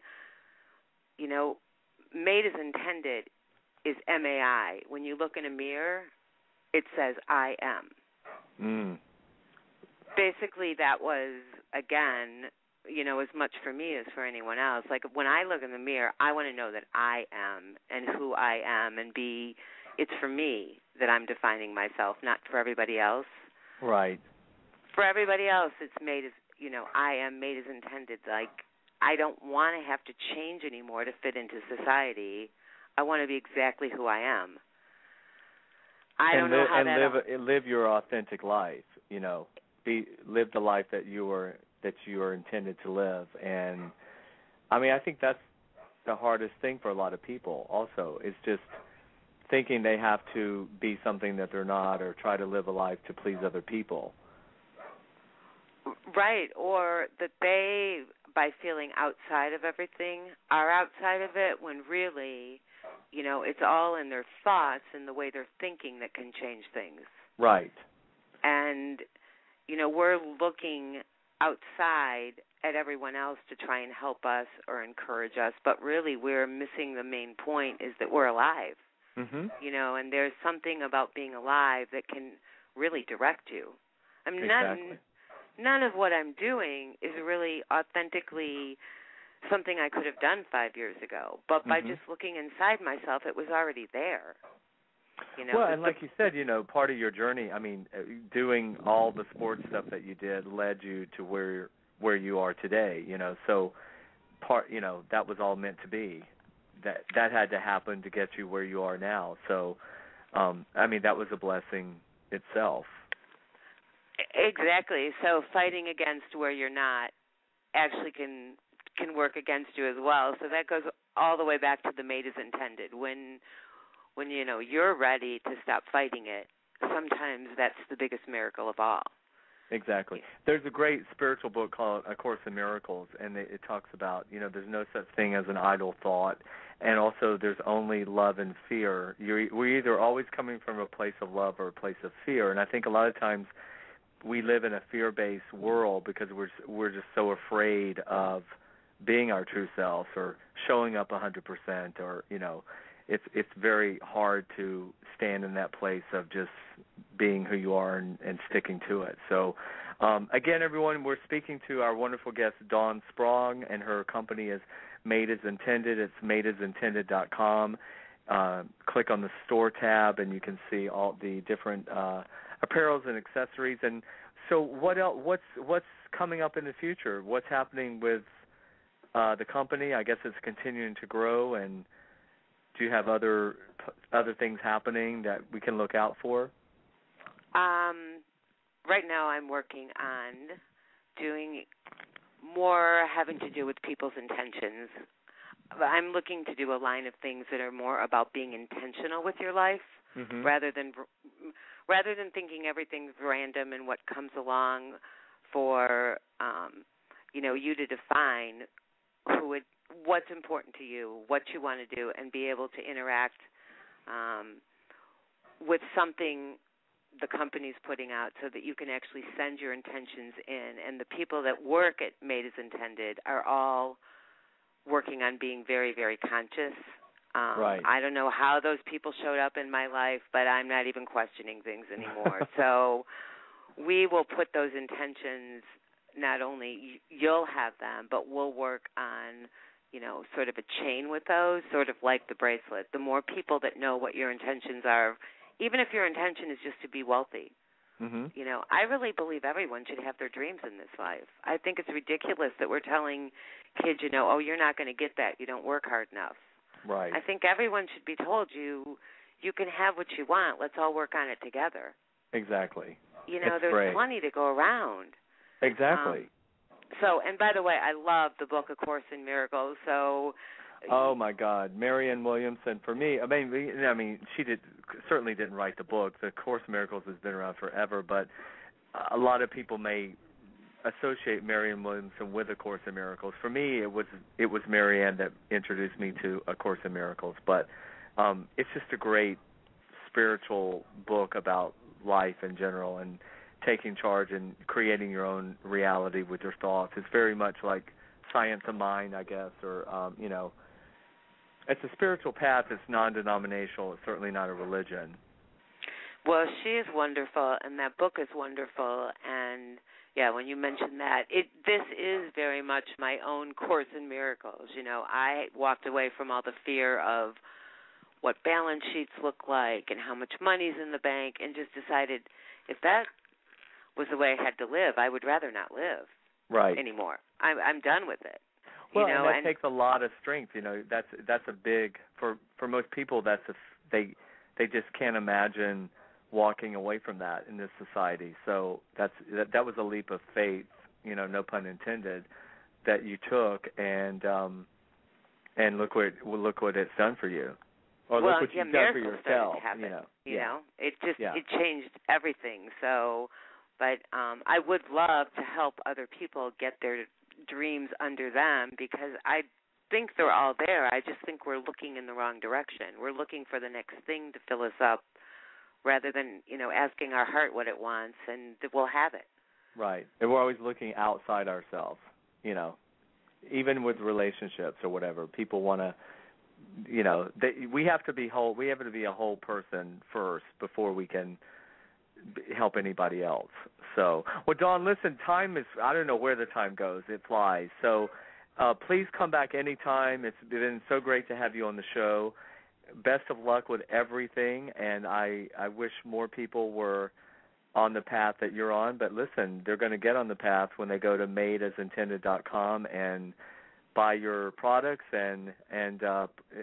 [SPEAKER 9] made as intended is MAI. When you look in a mirror, it says I am. Basically, that was, again, as much for me as for anyone else. Like, when I look in the mirror, I want to know that I am and who I am, and it's for me that I'm defining myself, not for everybody else.
[SPEAKER 2] Right.
[SPEAKER 9] For everybody else, it's made as, I am made as intended. Like, I don't want to have to change anymore to fit into society. I want to be exactly who I am. I don't know how
[SPEAKER 2] live your authentic life. Live the life that you are intended to live. And I mean, I think that's the hardest thing for a lot of people. Also, is just thinking they have to be something that they're not, or try to live a life to please other people.
[SPEAKER 9] Right, or that they, by feeling outside of everything, are outside of it, when really, it's all in their thoughts and the way they're thinking that can change things.
[SPEAKER 2] Right.
[SPEAKER 9] And, we're looking outside at everyone else to try and help us or encourage us, but really we're missing the main point, is that we're alive. And there's something about being alive that can really direct you. I mean,
[SPEAKER 2] exactly.
[SPEAKER 9] None of what I'm doing is really authentically something I could have done 5 years ago. But by just looking inside myself, it was already there.
[SPEAKER 2] Well, and like you said, part of your journey, I mean, doing all the sports stuff that you did led you to where you are today, So that was all meant to be. That had to happen to get you where you are now. So, I mean, that was a blessing itself.
[SPEAKER 9] Exactly. So fighting against where you're not actually can work against you as well. So that goes all the way back to the made as intended. When you're ready to stop fighting it, sometimes that's the biggest miracle of all.
[SPEAKER 2] Exactly. There's a great spiritual book called A Course in Miracles, and it talks about, there's no such thing as an idle thought, and also there's only love and fear. We're either always coming from a place of love or a place of fear, and I think a lot of times we live in a fear-based world because we're just so afraid of being our true selves or showing up 100%, or it's very hard to stand in that place of just being who you are and sticking to it. So, again, everyone, we're speaking to our wonderful guest, Dawn Sprong, and her company is Made As Intended. It's madeasintended.com. Click on the store tab, and you can see all the different apparels and accessories. And so, what else? What's coming up in the future? What's happening with the company? I guess it's continuing to grow. And do you have other things happening that we can look out for?
[SPEAKER 9] Right now, I'm working on doing more having to do with people's intentions. I'm looking to do a line of things that are more about being intentional with your life, rather than thinking everything's random and what comes along for you to define what's important to you, what you want to do, and be able to interact with something the company's putting out, so that you can actually send your intentions in. And the people that work at Made As Intended are all working on being very, very conscious.
[SPEAKER 2] Right.
[SPEAKER 9] I don't know how those people showed up in my life, but I'm not even questioning things anymore. So we will put those intentions, not only you'll have them, but we'll work on, sort of a chain with those, sort of like the bracelet. The more people that know what your intentions are, even if your intention is just to be wealthy, I really believe everyone should have their dreams in this life. I think it's ridiculous that we're telling kids, oh, you're not going to get that. You don't work hard enough.
[SPEAKER 2] Right.
[SPEAKER 9] I think everyone should be told you can have what you want. Let's all work on it together.
[SPEAKER 2] Exactly.
[SPEAKER 9] There's
[SPEAKER 2] great.
[SPEAKER 9] plenty to go around.
[SPEAKER 2] Exactly.
[SPEAKER 9] And by the way, I love the book, A Course in Miracles. So.
[SPEAKER 2] Oh my God, Marianne Williamson. For me, I mean, she certainly didn't write the book. The Course in Miracles has been around forever, but a lot of people may associate Marianne Williamson with A Course in Miracles. For me, it was Marianne that introduced me to A Course in Miracles. But it's just a great spiritual book about life in general and taking charge and creating your own reality with your thoughts. It's very much like Science of Mind, I guess, or it's a spiritual path. It's non-denominational. It's certainly not a religion.
[SPEAKER 9] Well, she is wonderful, and that book is wonderful. And yeah, when you mentioned that, this is very much my own Course in Miracles. I walked away from all the fear of what balance sheets look like and how much money's in the bank, and just decided if that was the way I had to live, I would rather not live anymore. I'm done with it.
[SPEAKER 2] Well, and that takes a lot of strength. That's a big for most people. They just can't imagine walking away from that in this society. So that was a leap of faith. No pun intended, that you took, and look what it's done for you, or look what you've done for yourself. It changed everything. So, but I would love to help other people get their dreams under them, because I think they're all there. I just think we're looking in the wrong direction. We're looking for the next thing to fill us up, rather than asking our heart what it wants, and we'll have it. Right, and we're always looking outside ourselves. Even with relationships or whatever, people want to. We have to be whole. We have to be a whole person first before we can help anybody else. So, well, Dawn, listen, time is, I don't know where the time goes. It flies. So please come back anytime. It's been so great to have you on the show. Best of luck with everything, and I wish more people were on the path that you're on. But listen, they're going to get on the path when they go to madeasintended.com and buy your products. And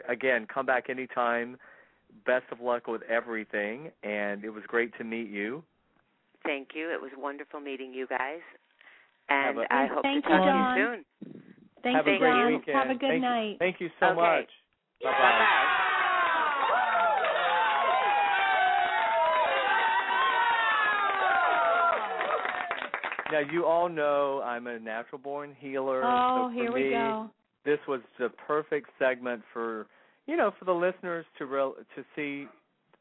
[SPEAKER 2] again, come back anytime. Best of luck with everything, and it was great to meet you. Thank you. It was wonderful meeting you guys, and I hope to talk to you soon.
[SPEAKER 5] Thank you, John. Have a good night.
[SPEAKER 2] Thank you so much. Bye-bye.
[SPEAKER 9] Bye-bye.
[SPEAKER 2] Now, you all know I'm a natural-born healer.
[SPEAKER 5] Oh,
[SPEAKER 2] so
[SPEAKER 5] here we go.
[SPEAKER 2] This was the perfect segment for the listeners to see,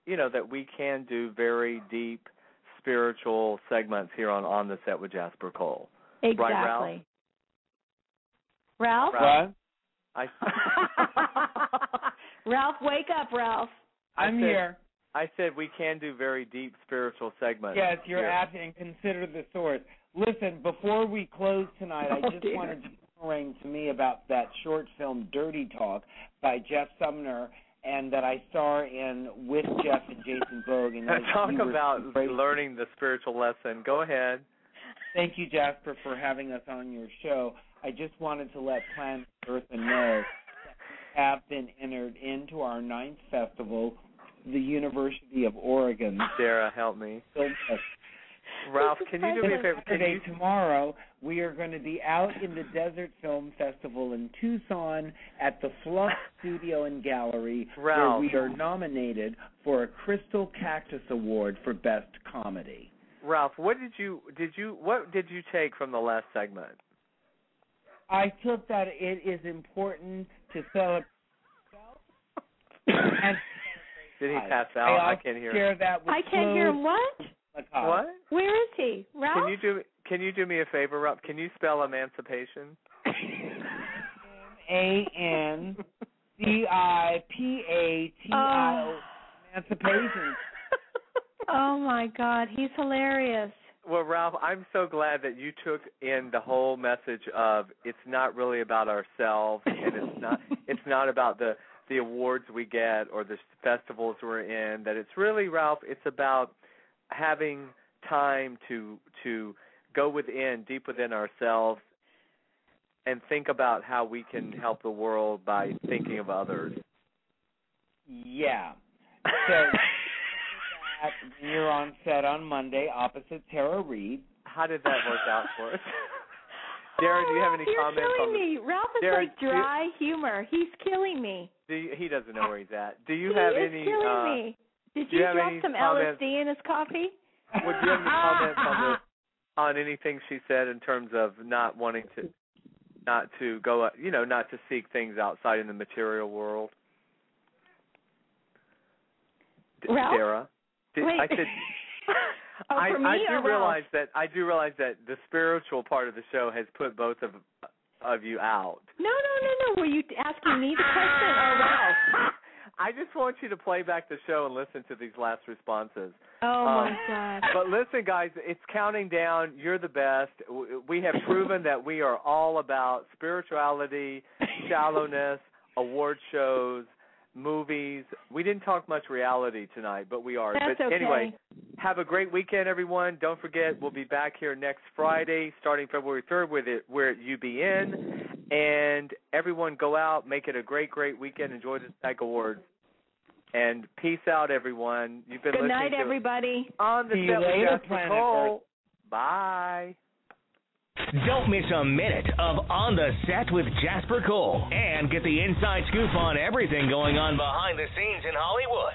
[SPEAKER 2] that we can do very deep spiritual segments here on the Set with Jasper Cole.
[SPEAKER 5] Exactly.
[SPEAKER 2] Right,
[SPEAKER 5] Ralph?
[SPEAKER 2] Ralph?
[SPEAKER 5] Ralph, wake up, Ralph.
[SPEAKER 4] I'm here.
[SPEAKER 2] I said we can do very deep spiritual segments.
[SPEAKER 4] Yes, you're asking, and consider the source. Listen, before we close tonight, I just wanted to bring to me about that short film Dirty Talk by Jeff Sumner, and that I star in with Jeff and Jason Bogue. And
[SPEAKER 2] talk about learning the spiritual lesson. Go ahead.
[SPEAKER 4] Thank you, Jasper, for having us on your show. I just wanted to let Planet Earth know that we have been entered into our 9th festival, the University of Oregon.
[SPEAKER 2] Sarah, help me. Ralph, can you do me a favor?
[SPEAKER 4] Tomorrow, we are going to be out in the Desert Film Festival in Tucson at the Fluff Studio and Gallery,
[SPEAKER 2] Ralph,
[SPEAKER 4] where we are nominated for a Crystal Cactus Award for Best Comedy.
[SPEAKER 2] Ralph, what did you take from the last segment?
[SPEAKER 4] I took that it is important to celebrate and
[SPEAKER 2] did he pass out? I can't hear him.
[SPEAKER 5] I can't hear him. What?
[SPEAKER 2] What?
[SPEAKER 5] Where is he? Ralph?
[SPEAKER 2] Can you do me a favor, Ralph? Can you spell emancipation?
[SPEAKER 4] ANCIPATIO. Emancipation.
[SPEAKER 5] Oh my God, he's hilarious.
[SPEAKER 2] Well, Ralph, I'm so glad that you took in the whole message of it's not really about ourselves, and it's not about the awards we get or the festivals we're in. That it's really, Ralph, it's about having time to go within, deep within ourselves, and think about how we can help the world by thinking of others.
[SPEAKER 4] Yeah. So you're on set on Monday opposite Tara Reid.
[SPEAKER 2] How did that work out for us? Darren, do you have any comments on
[SPEAKER 5] this? You're killing me. Ralph is like dry humor. He's killing me.
[SPEAKER 2] He doesn't know where he's at. Do you have any?
[SPEAKER 5] He is killing me. Did you drop some
[SPEAKER 2] comments?
[SPEAKER 5] LSD in his coffee?
[SPEAKER 2] Would you have any comments on anything she said in terms of not wanting to, not to go, not to seek things outside in the material world?
[SPEAKER 5] Ralph?
[SPEAKER 2] Sarah?
[SPEAKER 5] Wait.
[SPEAKER 2] I said.
[SPEAKER 5] I
[SPEAKER 2] do realize that the spiritual part of the show has put both of you out.
[SPEAKER 5] No. Were you asking me the question or Ralph?
[SPEAKER 2] I just want you to play back the show and listen to these last responses.
[SPEAKER 5] Oh, my God.
[SPEAKER 2] But listen, guys, it's counting down. You're the best. We have proven that we are all about spirituality, shallowness, award shows, movies. We didn't talk much reality tonight, but we are.
[SPEAKER 5] That's
[SPEAKER 2] but
[SPEAKER 5] okay.
[SPEAKER 2] Anyway, have a great weekend, everyone. Don't forget, we'll be back here next Friday, starting February 3rd, we're at UBN. And everyone go out, make it a great, great weekend. Enjoy the SAG Awards. And peace out, everyone. You've been listening
[SPEAKER 5] Good night, everybody.
[SPEAKER 2] On the set with Jasper Cole. Bye.
[SPEAKER 1] Don't miss a minute of On the Set with Jasper Cole and get the inside scoop on everything going on behind the scenes in Hollywood.